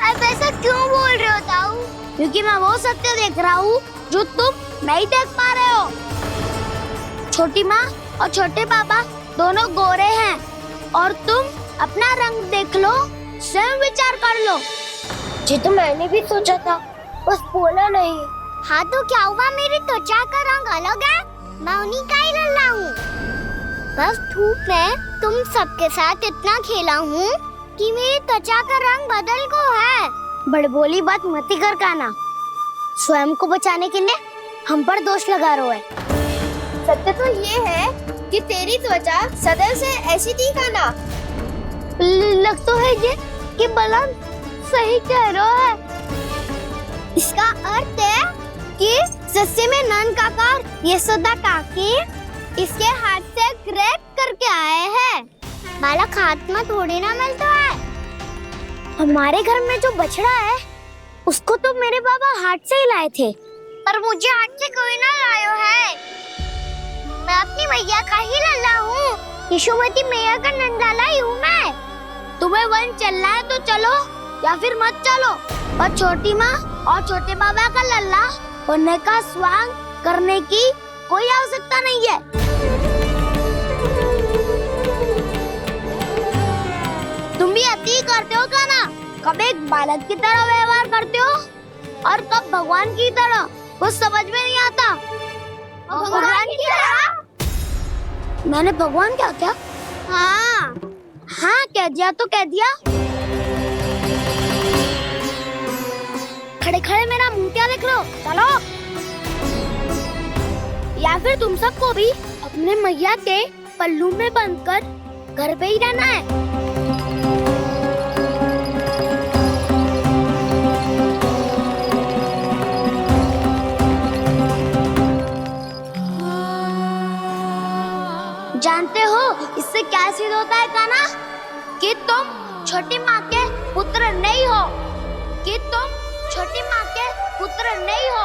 आप ऐसा क्यों बोल रहे हो दाऊ? क्योंकि मैं वो सत्य देख रहा हूँ जो तुम नहीं देख पा रहे हो। छोटी माँ और छोटे पापा दोनों गोरे हैं और तुम अपना रंग देख लो, स्वयं विचार कर लो। जी तो मैंने भी सोचा था, बस बोला नहीं। हाँ तो क्या हुआ, मेरी त्वचा का रंग अलग है, मैं उन्हीं का ही लल्ला हूँ। बस धूप में तुम सबके साथ इतना खेला हूँ कि मेरी त्वचा का रंग बदल को है। बड़बोली बात मत ही कर कान्हा, स्वयं को बचाने के लिए हम पर दोष लगा रहे हो। सत्य तो ये है कि तेरी त्वचा सदैव से ऐसी थी कान्हा। लग तो है ये कि बलराम सही कह रहा है। इसका अर्थ है कि सस्ते में नन काका यशोदा काकी इसके हाथ से ग्रेट करके आए हैं। बालक हाथ में थोड़ी ना मिलता है। हमारे घर में जो बछड़ा है उसको तो मेरे बाबा हाथ से ही लाए थे, पर मुझे हाथ से कोई ना लाया है। मैं अपनी मैया का ही लल्ला हूँ। यशोमती मैया का नंदलाला ही हूँ मैं। तुम्हें वन चलना है तो चलो या फिर मत चलो, पर छोटी माँ और छोटे बाबा का लल्ला बनने का स्वांग करने की कोई आवश्यकता नहीं है। तुम भी अति करते हो क्या ना? कब एक बालक की तरह व्यवहार करते हो और कब भगवान की तरह, कुछ समझ में नहीं आता। भगवान की तरह? मैंने भगवान क्या किया? हाँ कह दिया तो कह दिया। खड़े खड़े मेरा मुंह क्या देख रहे हो? चलो। या फिर तुम सबको भी अपने मैया के पल्लू में बंधकर घर पे ही रहना है। जानते हो इससे क्या सिद्ध होता है कान्हा? कि तुम छोटी माँ के पुत्र नहीं हो, कि तुम छोटी माँ के पुत्र नहीं हो।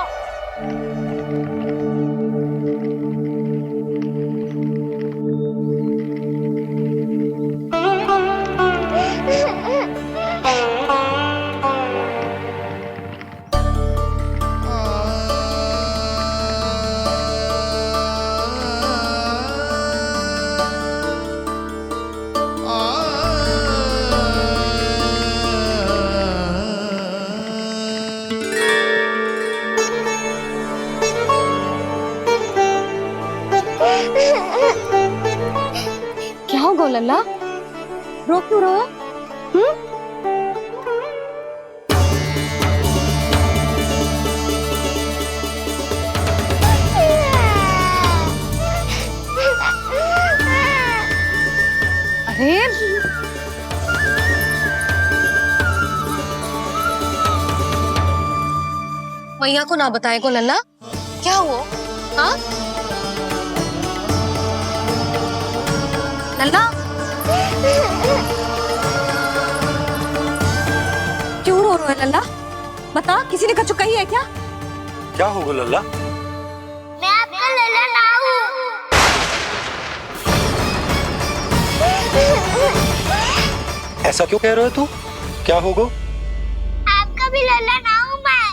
क्या हो लल्ला? रो क्यों रहा? अरे मैया को ना बताए को लल्ला, क्या हुआ? हाँ लल्ला, क्यों रो रहे हो लल्ला? बता, किसी ने कछु कही है क्या? क्या होगा लल्ला? मैं आपका लल्ला ना हूँ। ऐसा क्यों कह रहे हो तू? क्या होगा? आपका भी लल्ला ना हूँ मैं।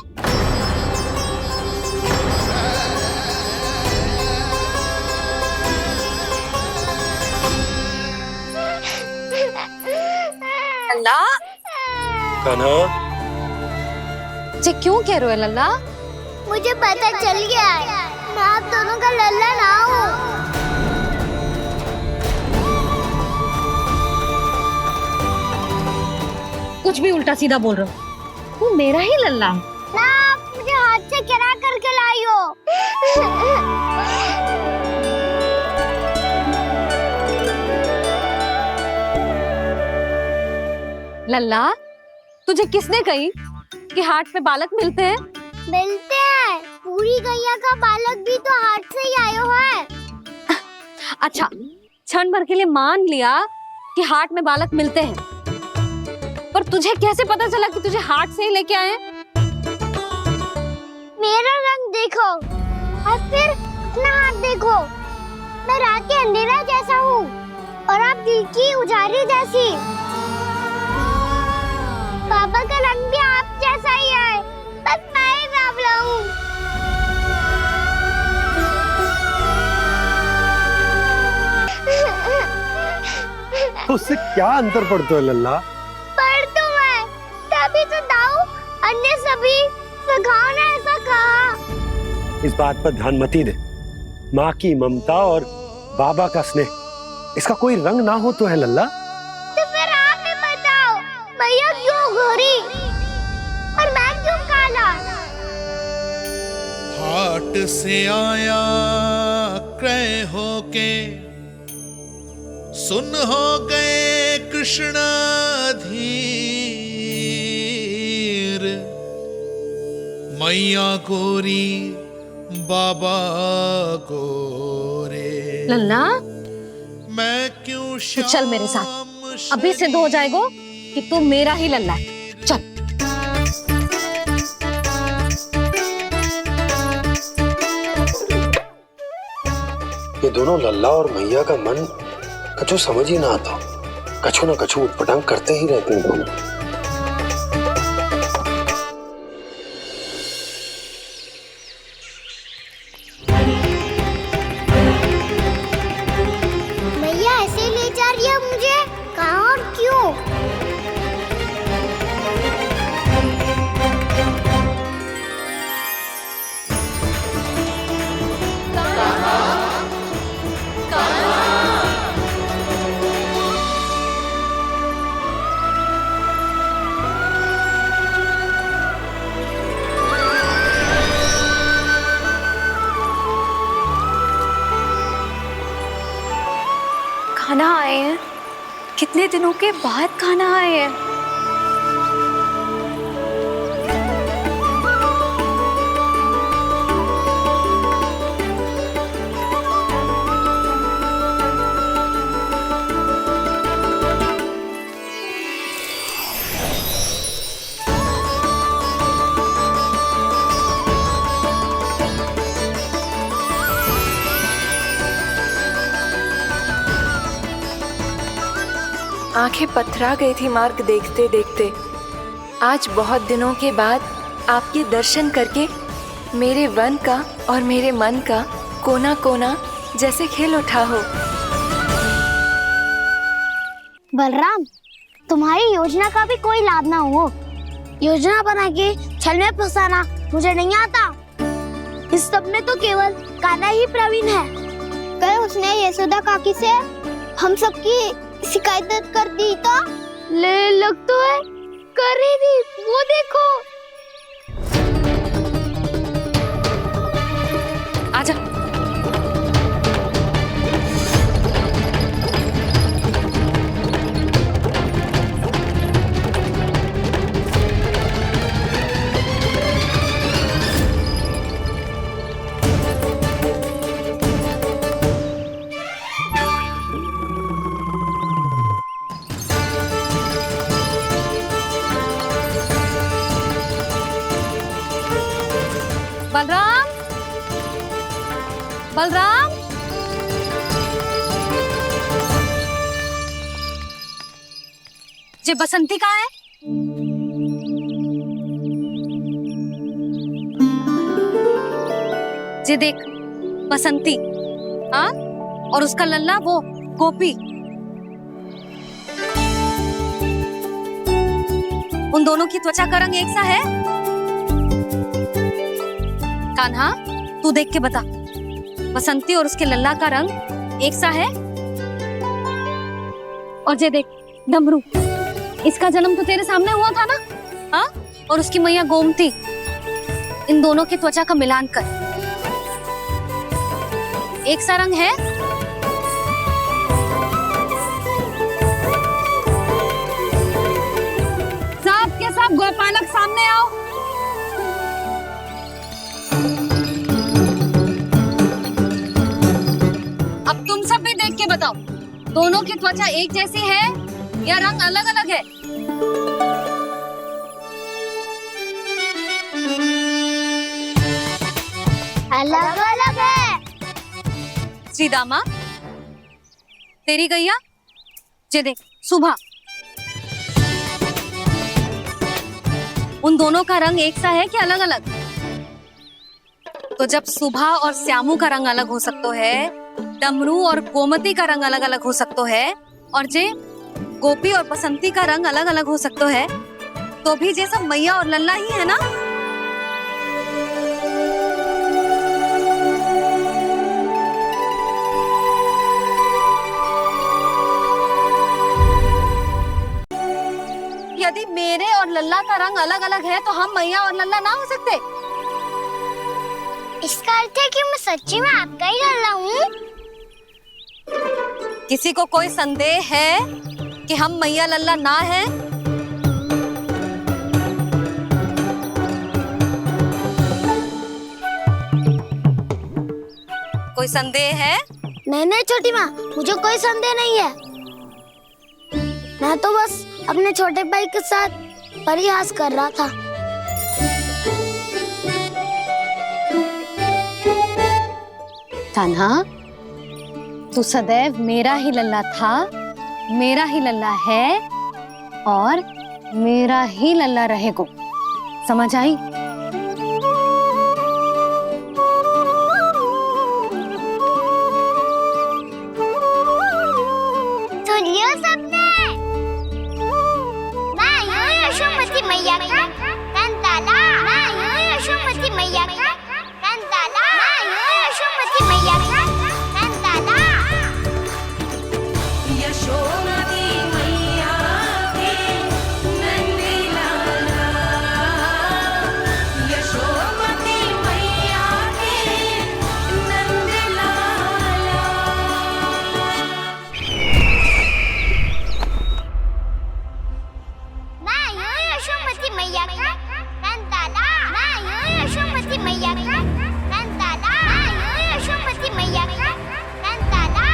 लल्ला, कान्हा, ये क्यों कह रहे हो लल्ला? मुझे पता चल गया है, मैं आप दोनों का लल्ला ना हूँ। कुछ भी उल्टा सीधा बोल रहे हो। तू मेरा ही लल्ला है ना, आप मुझे हाथ से गिरा करके लाई हो। लल्ला, तुझे किसने कही कि हाट में बालक मिलते हैं? मिलते हैं, पूरी गैया का बालक भी तो हाट से ही आया है। अच्छा, क्षण भर के लिए मान लिया कि हाट में बालक मिलते हैं, पर तुझे कैसे पता चला कि तुझे हाट से ही लेके आए हैं? मेरा रंग देखो और फिर अपना हाथ देखो। मैं रात के अंधेरा जैसा हूँ और आप दिल की उजारी जैसी। बाबा का रंग भी आप जैसा ही है, बस मैं ही बावला हूँ। उससे क्या अंतर पड़ता है लल्ला? पर तो मैं तभी तो दाऊ अन्य सभी सखाओ ने ऐसा कहा। इस बात पर ध्यान मत ही दे। माँ की ममता और बाबा का स्नेह, इसका कोई रंग ना हो तो है लल्ला? तो फिर आप ही बताओ, भैया क्यों गोरी और मैं क्यों काला? हाट से आया क्रय होके सुन हो गए कृष्ण धीर, मैया गोरी बाबा गोरे। लल्ला मैं क्यों तू चल मेरे साथ, अभी सिद्ध हो जाएगा कि तू मेरा ही लल्ला है। चल। ये दोनों लल्ला और मैया का मन कछु समझ ही ना आता, कछु ना कछु उटपटांग करते ही रहते हैं दोनों। मैया ऐसे ले जा रही है मुझे, कहाँ और क्यों? खाना आए हैं, कितने दिनों के बाद खाना आए हैं। आंखें पथरा गई थी मार्ग देखते देखते। आज बहुत दिनों के बाद आपके दर्शन करके मेरे वन का और मेरे मन का कोना कोना जैसे खिल उठा हो। बलराम, तुम्हारी योजना का भी कोई लाभ ना हो। योजना बना के छल में फंसाना मुझे नहीं आता। इस सब में तो केवल कान्हा ही प्रवीण है। कल उसने यशोदा काकी से हम सबकी शिकायत कर दी तो ले लग तो है कर ही दी, वो देखो। आजा। बलराम, बलराम, ये बसंती कहाँ है? ये देख बसंती, हाँ, और उसका लल्ला वो गोपी। उन दोनों की त्वचा का रंग एक सा है? कान्हा, तू देख के बता, बसंती और उसके लल्ला का रंग एक सा है? और ये देख डमरू, इसका जन्म तो तेरे सामने हुआ था ना, हाँ? और उसकी मैया गोमती, इन दोनों की त्वचा का मिलान कर, एक सा रंग है? सब के सब गोपालक सामने आओ। अब तुम सब भी देख के बताओ, दोनों की त्वचा एक जैसी है या रंग अलग अलग है? अलग अलग है। श्रीदामा, तेरी गैया, ये देख सुभा, उन दोनों का रंग एक सा है कि अलग अलग? तो जब सुभा और श्यामू का रंग अलग हो सकता है, डमरू और गोमती का रंग अलग अलग हो सकता है, और जे गोपी और बसंती का रंग अलग अलग हो सकता है, तो भी जे सब मैया और लल्ला ही है ना? यदि मेरे और लल्ला का रंग अलग अलग है तो हम मैया और लल्ला ना हो सकते? इसका अर्थ है कि मैं सच्ची में आपका ही लल्ला हूँ? किसी को कोई संदेह है कि हम मैया लल्ला ना हैं? कोई संदेह है? नहीं नहीं छोटी माँ, मुझे कोई संदेह नहीं है। मैं तो बस अपने छोटे भाई के साथ परिहास कर रहा था। कान्हा, तू सदैव मेरा ही लल्ला था, मेरा ही लल्ला है और मेरा ही लल्ला रहेगा। समझ आई? सुनियो सबने, मैं हूँ यशोमती मैया का कंताला। मैं हूँ यशोमती मैया का कंताला। मैं हूँ यशोमती मैया का कंताला। यशोमती मैया के नंदी लाला, यशोमती मैया के नंदी लाला। मैं हूँ यशोमती मैया का कंताला। मैं हूँ यशोमती मैया का कंताला। मैं हूँ यशोमती मैया का कंताला।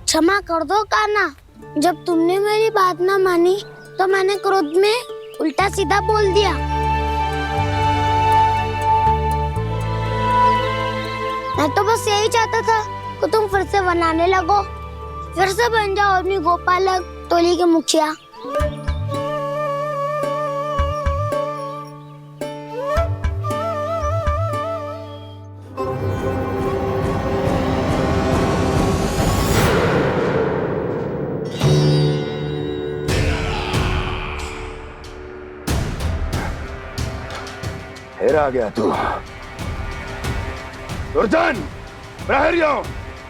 क्षमा कर दो कान्हा, जब तुमने मेरी बात ना मानी तो मैंने क्रोध में उल्टा सीधा बोल दिया। मैं तो बस यही चाहता था कि तुम फिर से बनाने लगो, फिर से बन जाओ अपनी गोपालक टोली के मुखिया। फिर आ गया तू। दुर्जन, प्रहरियों,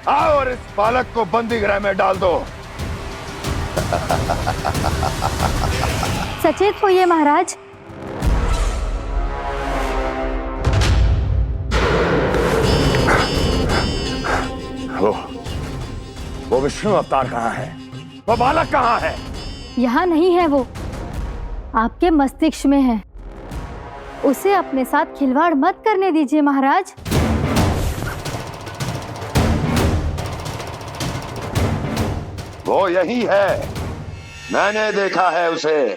आओ और इस बालक को बंदी गृह में डाल दो। सचेत होइए महाराज। वो विष्णु अवतार कहाँ है? वो बालक कहाँ है? यहाँ नहीं है वो, आपके मस्तिष्क में है। उसे अपने साथ खिलवाड़ मत करने दीजिए महाराज। वो यही है, मैंने देखा है उसे।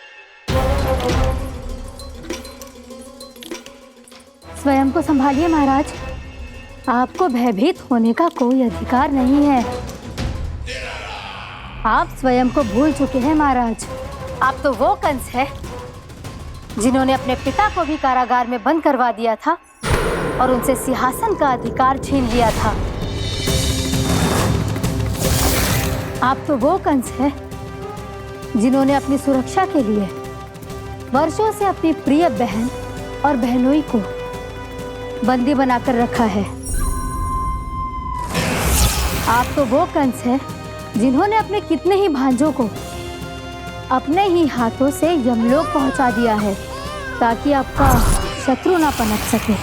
स्वयं को संभालिए महाराज, आपको भयभीत होने का कोई अधिकार नहीं है। आप स्वयं को भूल चुके हैं महाराज। आप तो वो कंस है जिन्होंने अपने पिता को भी कारागार में बंद करवा दिया था और उनसे सिंहासन का अधिकार छीन लिया था। आप तो वो कंस है जिन्होंने अपनी सुरक्षा के लिए वर्षों से अपनी प्रिय बहन और बहनोई को बंदी बनाकर रखा है। आप तो वो कंस है जिन्होंने अपने कितने ही भांजों को अपने ही हाथों से यमलोक पहुंचा दिया है ताकि आपका शत्रु ना पनप सके।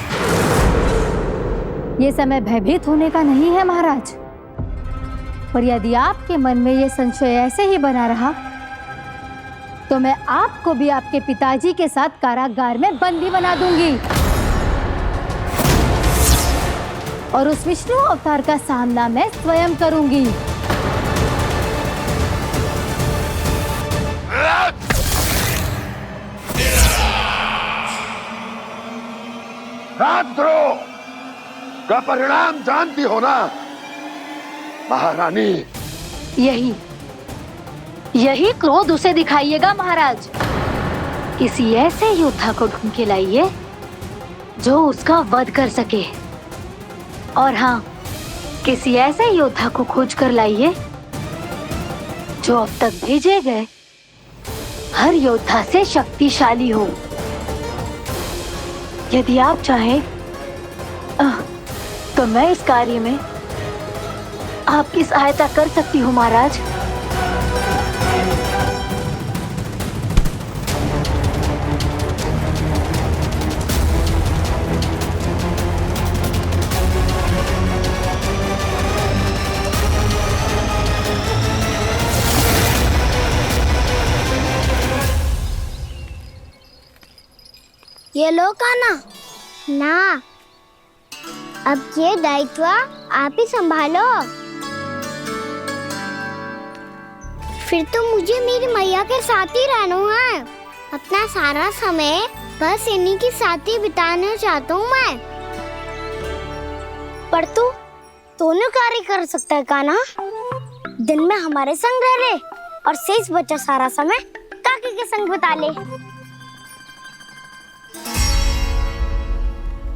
ये समय भयभीत होने का नहीं है महाराज, पर यदि आपके मन में ये संशय ऐसे ही बना रहा तो मैं आपको भी आपके पिताजी के साथ कारागार में बंदी बना दूंगी और उस विष्णु अवतार का सामना मैं स्वयं करूंगी। राजद्रोह का परिणाम जानती हो ना महारानी? यही क्रोध उसे दिखाइएगा महाराज। किसी ऐसे योद्धा को ढूंढ के लाइए जो उसका वध कर सके, और हाँ, किसी ऐसे योद्धा को खोज कर लाइए जो अब तक भेजे गए हर योद्धा से शक्तिशाली हो। यदि आप चाहें तो मैं इस कार्य में आपकी सहायता कर सकती हूँ महाराज। ये लो काना। ना, अब ये दायित्व आप ही संभालो। फिर तो मुझे मेरी मैया के साथ ही रहना है। अपना सारा समय बस इन्हीं के साथ ही बिताना चाहता हूँ मैं। पर तू दोनों कार्य कर सकता है काना। दिन में हमारे संग रह ले और शेष बचा सारा समय काकी के संग बिता ले।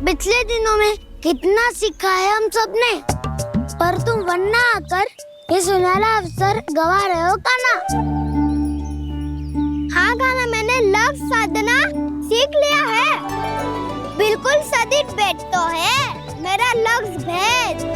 पिछले दिनों में कितना सीखा है हम सबने, पर तुम वरना आकर ये सुनहरा अवसर गवा रहे हो काना। हाँ काना, मैंने लक्ष्य साधना सीख लिया है। बिल्कुल सदित भेद तो है मेरा लक्ष्य भेद।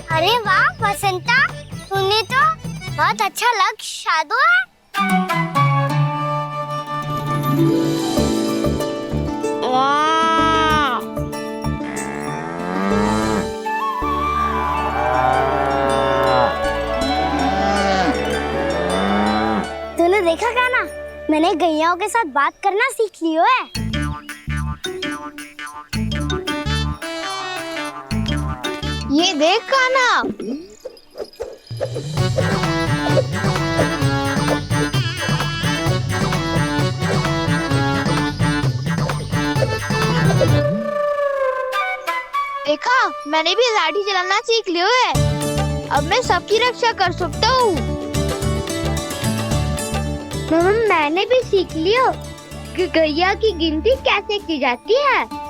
अरे वाह वसंता, तूने तो बहुत अच्छा लक्ष्य साधा है। वाह, तूने देखा क्या ना, मैंने गैयाओं के साथ बात करना सीख लियो है। ये देख काना, देखा मैंने भी लाठी चलाना सीख लियो है। अब मैं सबकी रक्षा कर सकता हूँ। मैंने भी सीख लियो कि गैया की गिनती कैसे की जाती है।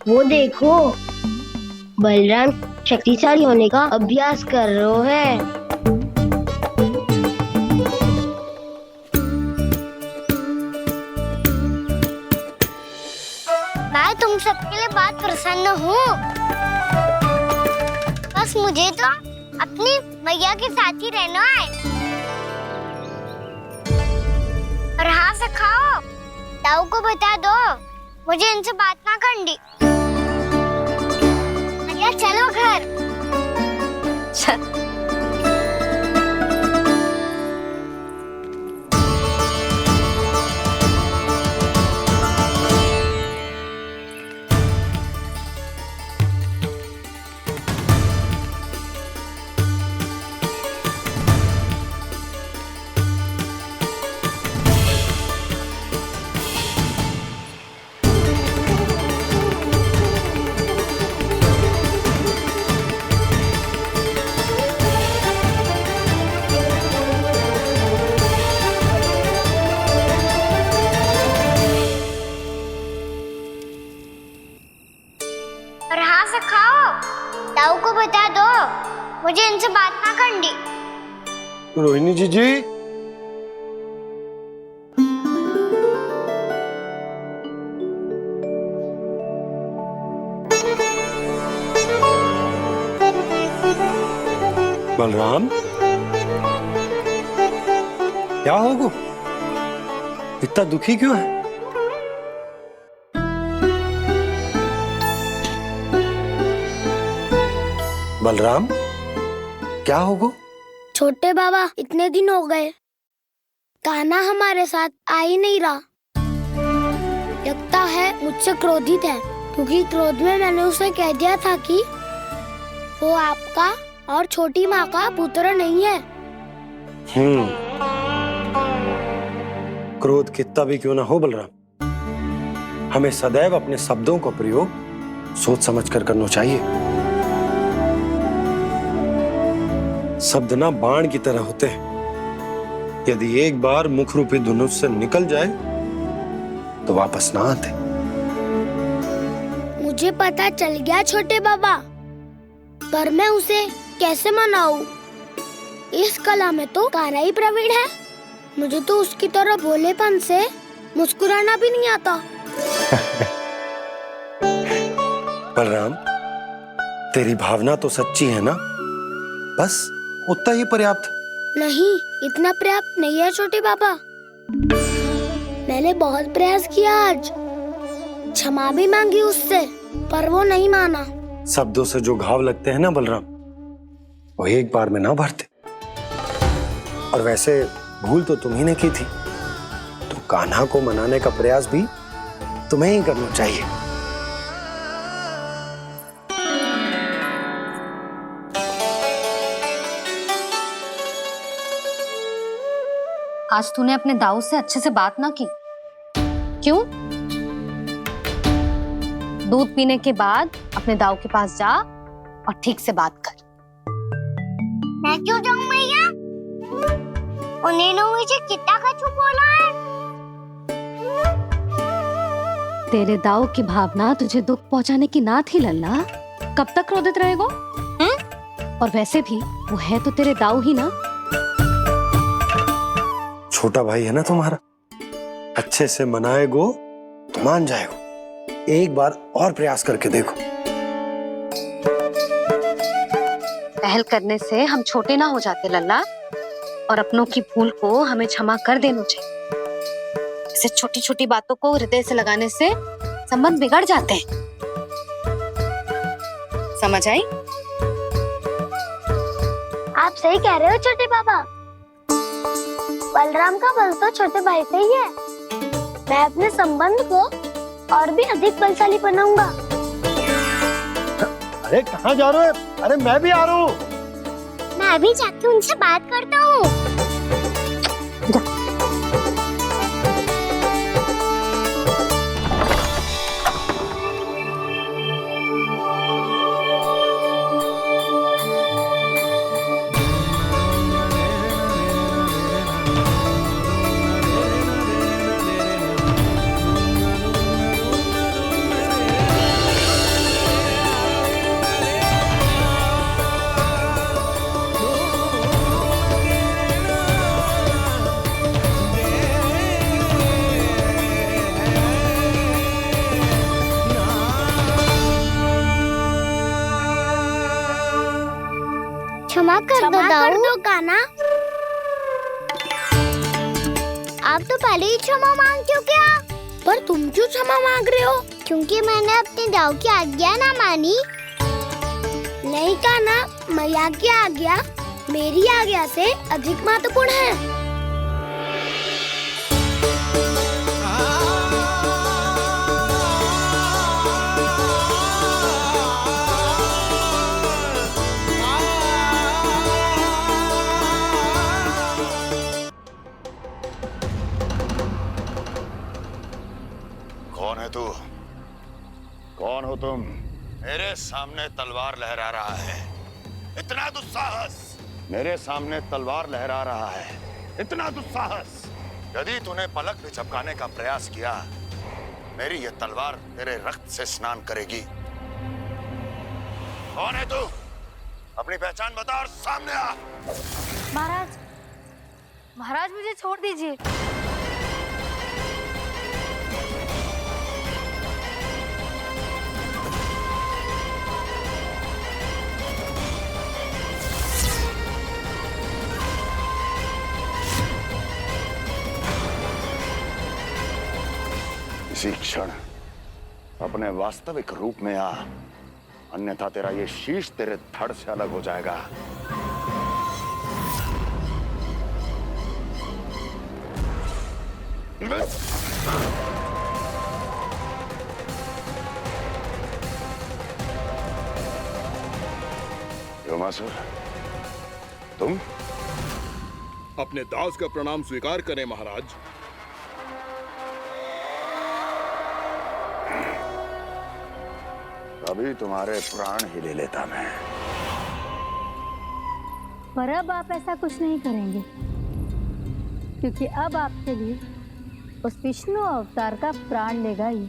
वो देखो, बलराम शक्तिशाली होने का अभ्यास कर रहे हैं। मैं तुम सबके लिए बात प्रसन्न हूँ। बस मुझे तो अपनी मैया के साथ ही रहना है। और हाँ से खाओ, ताऊ को बता दो मुझे इनसे बात ना करनी। मैया चलो घर। और हाँ से खाओ, ताऊ को बता दो मुझे इनसे बात ना करनी। रोहिणी जी बलराम, क्या होगा? इतना दुखी क्यों है? बलराम, क्या होगा? छोटे बाबा, इतने दिन हो गए कान्हा हमारे साथ आ ही नहीं रहा। लगता है मुझसे क्रोधित है, क्योंकि क्रोध में मैंने उसे कह दिया था कि वो आपका और छोटी माँ का पुत्र नहीं है। क्रोध कितना भी क्यों ना हो बलराम, हमें सदैव अपने शब्दों का प्रयोग सोच समझ कर करना चाहिए। शब्द ना बाण की तरह होते हैं, यदि एक बार मुख रूपी धनुष से निकल जाए तो वापस ना आते। मुझे पता चल गया छोटे बाबा, पर मैं उसे कैसे मनाऊं? इस कला में तो कान्हा ही प्रवीण है। मुझे तो उसकी तरह भोलेपन से मुस्कुराना भी नहीं आता। बलराम, तेरी भावना तो सच्ची है ना, बस उतना ही पर्याप्त। नहीं, इतना पर्याप्त नहीं है छोटे बाबा। मैंने बहुत प्रयास किया आज, क्षमा भी मांगी उससे, पर वो नहीं माना। शब्दों से जो घाव लगते हैं ना बलराम, वो एक बार में ना भरते। और वैसे भूल तो तुम्ही ने की थी, तो कान्हा को मनाने का प्रयास भी तुम्हें ही करना चाहिए। आज तूने अपने दाऊ से अच्छे से बात ना की, क्यों? दूध पीने के बाद अपने दाऊ के पास जा और ठीक से बात कर। मैं क्यों जाऊं मैया? उन्होंने मुझे कितना कछु बोला है। तेरे दाऊ की भावना तुझे दुख पहुंचाने की ना थी लल्ला। कब तक क्रोधित रहेगो? और वैसे भी वो है तो तेरे दाऊ ही ना। छोटा भाई है ना तुम्हारा, अच्छे से मनाएगो तो मान जाएगो। एक बार और प्रयास करके देखो। पहल करने से हम छोटे ना हो जाते लल्ला, और अपनों की भूल को हमें क्षमा कर देना चाहिए। ऐसे छोटी छोटी बातों को हृदय से लगाने से संबंध बिगड़ जाते हैं। समझ आई? आप सही कह रहे हो छोटे बाबा। बलराम का बल तो छोटे भाई से ही है। मैं अपने संबंध को और भी अधिक बलशाली बनाऊंगा। अरे कहाँ जा रहे हो? अरे मैं भी आ रहा हूँ। मैं अभी जाके उनसे बात करता हूँ। क्षमा कर दो कान्हा। आप तो पहले ही क्षमा मांगते हो क्या? पर तुम क्यों क्षमा मांग रहे हो? क्योंकि मैंने अपने दाऊ की आज्ञा ना मानी। नहीं कान्हा, मैया की आज्ञा मेरी आज्ञा से अधिक महत्वपूर्ण है। कौन है तू? कौन हो तुम? मेरे सामने तलवार लहरा रहा है, इतना दुस्साहस! मेरे सामने तलवार लहरा रहा है, इतना दुस्साहस! यदि तूने पलक भी झपकाने का प्रयास किया, मेरी ये तलवार तेरे रक्त से स्नान करेगी। कौन है तू? अपनी पहचान बता और सामने आ। महाराज, महाराज मुझे छोड़ दीजिए। इसी क्षण अपने वास्तविक रूप में आ, अन्यथा तेरा ये शीश तेरे धड़ से अलग हो जाएगा। योमासुर, तुम? अपने दास का प्रणाम स्वीकार करें महाराज। अभी तुम्हारे प्राण ही ले लेता मैं। पर अब आप ऐसा कुछ नहीं करेंगे, क्योंकि अब आपके लिए उस विष्णु अवतार का प्राण लेगा ही।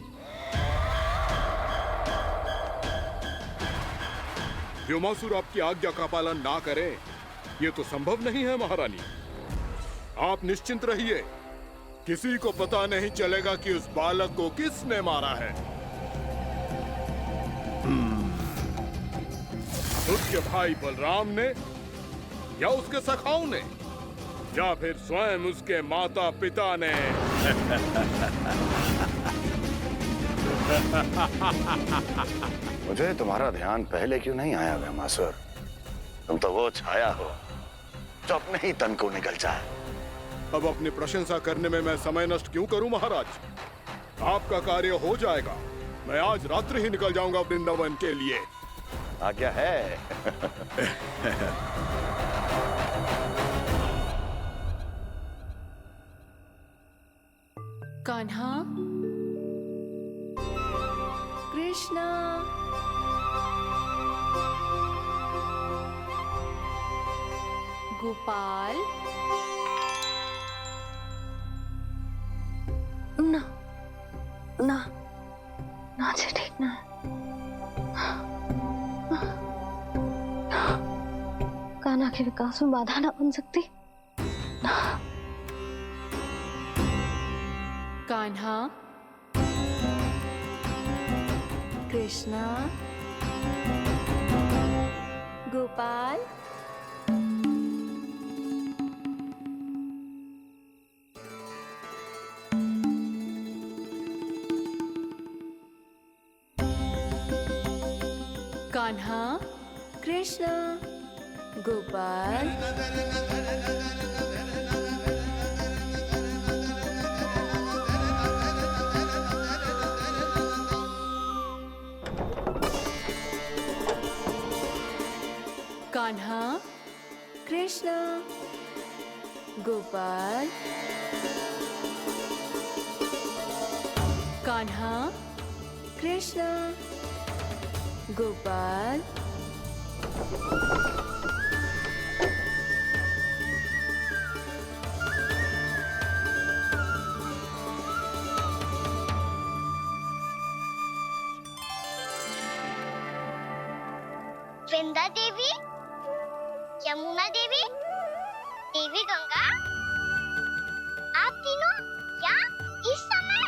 व्योमासुर आपकी आज्ञा का पालन ना करे, ये तो संभव नहीं है महारानी। आप निश्चिंत रहिए, किसी को पता नहीं चलेगा कि उस बालक को किसने मारा है। उसके भाई बलराम ने, या उसके सखाओं ने, या फिर स्वयं उसके माता पिता ने। मुझे तुम्हारा ध्यान पहले क्यों नहीं आया व्योमासुर? तुम तो वो छाया हो जो अपने ही तन को निकल जाए। अब अपनी प्रशंसा करने में मैं समय नष्ट क्यों करूं महाराज? आपका कार्य हो जाएगा। मैं आज रात्रि ही निकल जाऊंगा वृंदावन के लिए। आज्ञा है। कान्हा, कृष्णा, गोपाल। ना ना ना जी, ठीक ना। कान्हा के विकास में बाधा ना बन सकती। कान्हा, कृष्णा, गोपाल। कान्हा, कृष्णा, गोपाल। कान्हा, कृष्णा, गोपाल। कान्हा, कृष्णा, गोपाल। वृंदा देवी, यमुना देवी, देवी गंगा, आप तीनों यहाँ इस समय?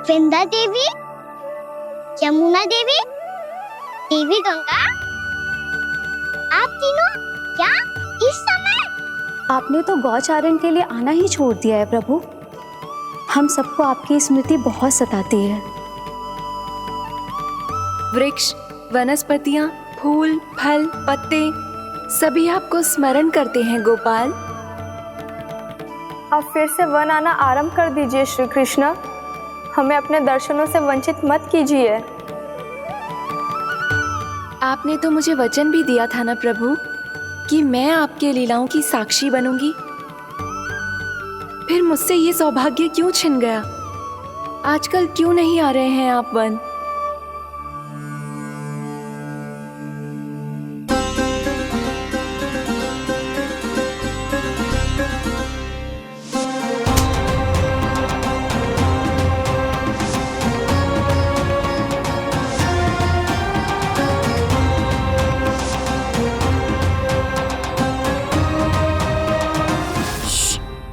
वृंदा देवी, यमुना देवी, देवी गंगा, आप तीनों यहाँ इस समय? आपने तो गौचारण के लिए आना ही छोड़ दिया है प्रभु। हम सबको आपकी स्मृति बहुत सताती है। वृक्ष, वनस्पतियां, फूल, फल, पत्ते सभी आपको स्मरण करते हैं गोपाल। आप फिर से वन आना आरंभ कर दीजिए श्री कृष्ण। हमें अपने दर्शनों से वंचित मत कीजिए। आपने तो मुझे वचन भी दिया था ना प्रभु कि मैं आपके लीलाओं की साक्षी बनूंगी। फिर मुझसे ये सौभाग्य क्यों छिन गया? आजकल क्यों नहीं आ रहे हैं आप वन?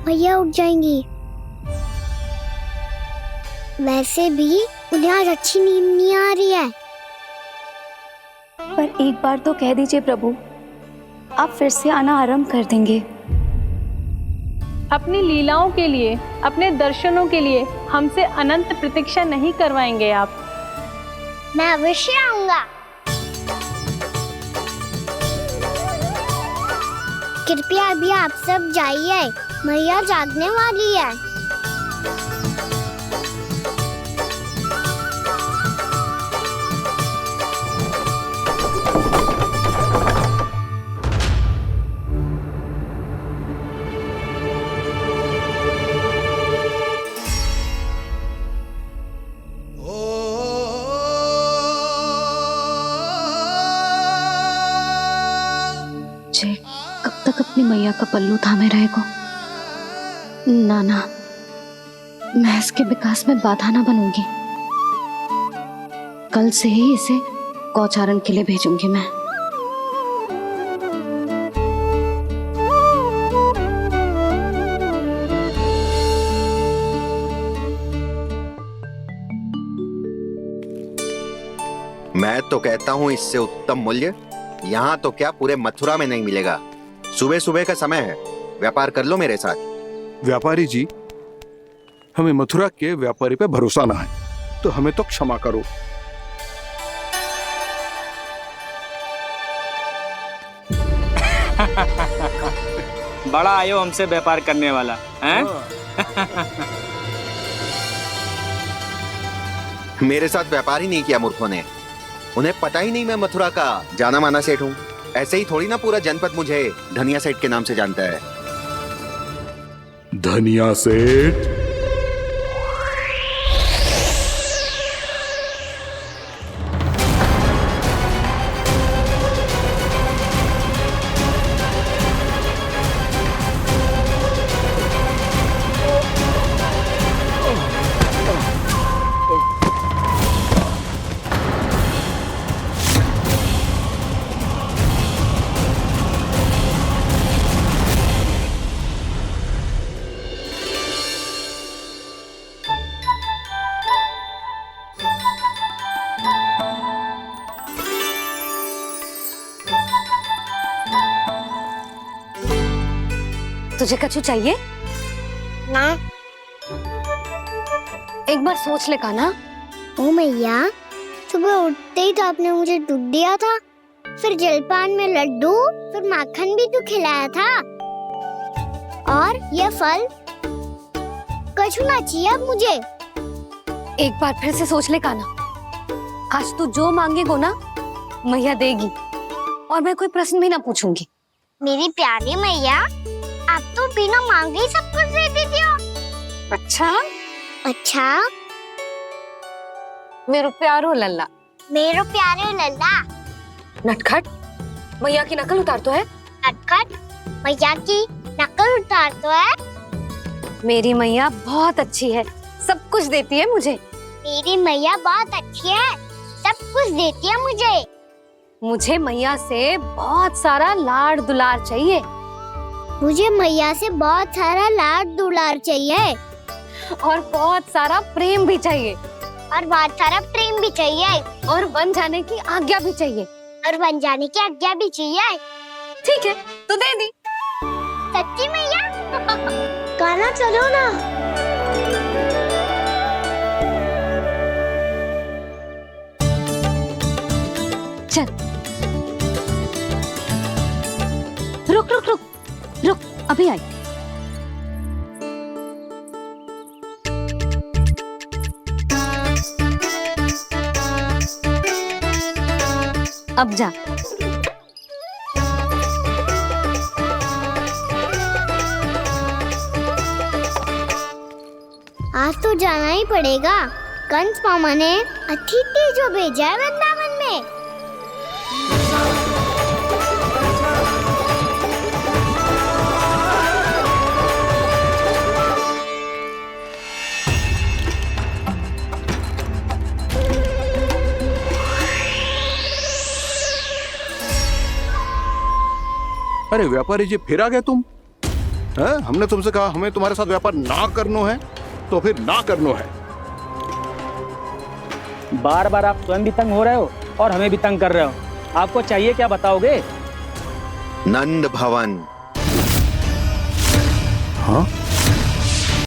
भैया उठ जाएंगी। वैसे भी उन्हें आज अच्छी नींद नहीं आ रही है। पर एक बार तो कह दीजिए प्रभु, आप फिर से आना आरंभ कर देंगे। अपनी लीलाओं के लिए, अपने दर्शनों के लिए हमसे अनंत प्रतीक्षा नहीं करवाएंगे आप? मैं अवश्य आऊंगा। कृपया अभी आप सब जाइए, मैया जागने वाली है। मुझे कब तक अपनी मैया का पल्लू थामे रहेगा? ना ना, मैं इसके विकास में बाधा ना बनूंगी। कल से ही इसे गौचारण के लिए भेजूंगी मैं। मैं तो कहता हूँ इससे उत्तम मूल्य यहाँ तो क्या पूरे मथुरा में नहीं मिलेगा। सुबह सुबह का समय है, व्यापार कर लो मेरे साथ। व्यापारी जी, हमें मथुरा के व्यापारी पे भरोसा ना है, तो हमें तो क्षमा करो। बड़ा आयो हमसे व्यापार करने वाला हैं? मेरे साथ व्यापार ही नहीं किया मूर्खों ने। उन्हें पता ही नहीं मैं मथुरा का जाना माना सेठ हूँ। ऐसे ही थोड़ी ना पूरा जनपद मुझे धनिया सेठ के नाम से जानता है। धनिया सेठ? तुझे कछु चाहिए? ना। एक बार सोच ले कान्हा। ओ मैया, सुबह उठते ही तो आपने मुझे दूध दिया था, फिर जलपान में लड्डू, फिर माखन भी तो खिलाया था, और ये फल कछु ना चाहिए अब मुझे। एक बार फिर से सोच ले कान्हा। आज तू जो मांगेगो ना, मैया देगी, और मैं कोई प्रश्न भी ना पूछूंगी। मेरी प्यारी मैया, आप तो बिना मांगे ही सब कुछ दे देती हो। अच्छा? अच्छा? मेरो प्यारो लल्ला। मेरो प्यारे लल्ला। नटखट, मैया की नकल उतार तो है। नटखट, मैया की नकल उतार तो है। मेरी मैया बहुत अच्छी है, सब कुछ देती है मुझे। मेरी मैया बहुत अच्छी है, सब कुछ देती है मुझे। मुझे मैया से बहुत सारा लाड दुलार चाहिए। मुझे मैया से बहुत सारा लाड दुलार चाहिए, और बहुत सारा प्रेम भी चाहिए, और बहुत सारा प्रेम भी चाहिए, और बन जाने की आज्ञा भी चाहिए, और बन जाने की आज्ञा भी चाहिए। ठीक है, तो दे दी। सच्ची मैया? गाना चलो ना। चल। रुक रुक रुक रुक, अभी आई। अब जा। आज तो जाना ही पड़ेगा। कंस मामा ने अतिथि जो भेजा है वृंदावन में। अरे व्यापारी जी, फिर आ गए तुम? है? हमने तुमसे कहा हमें तुम्हारे साथ व्यापार ना करनो है, तो फिर ना करनो है। बार बार आप स्वयं भी तंग हो रहे हो और हमें भी तंग कर रहे हो। आपको चाहिए क्या बताओगे? नंद भवन। हाँ?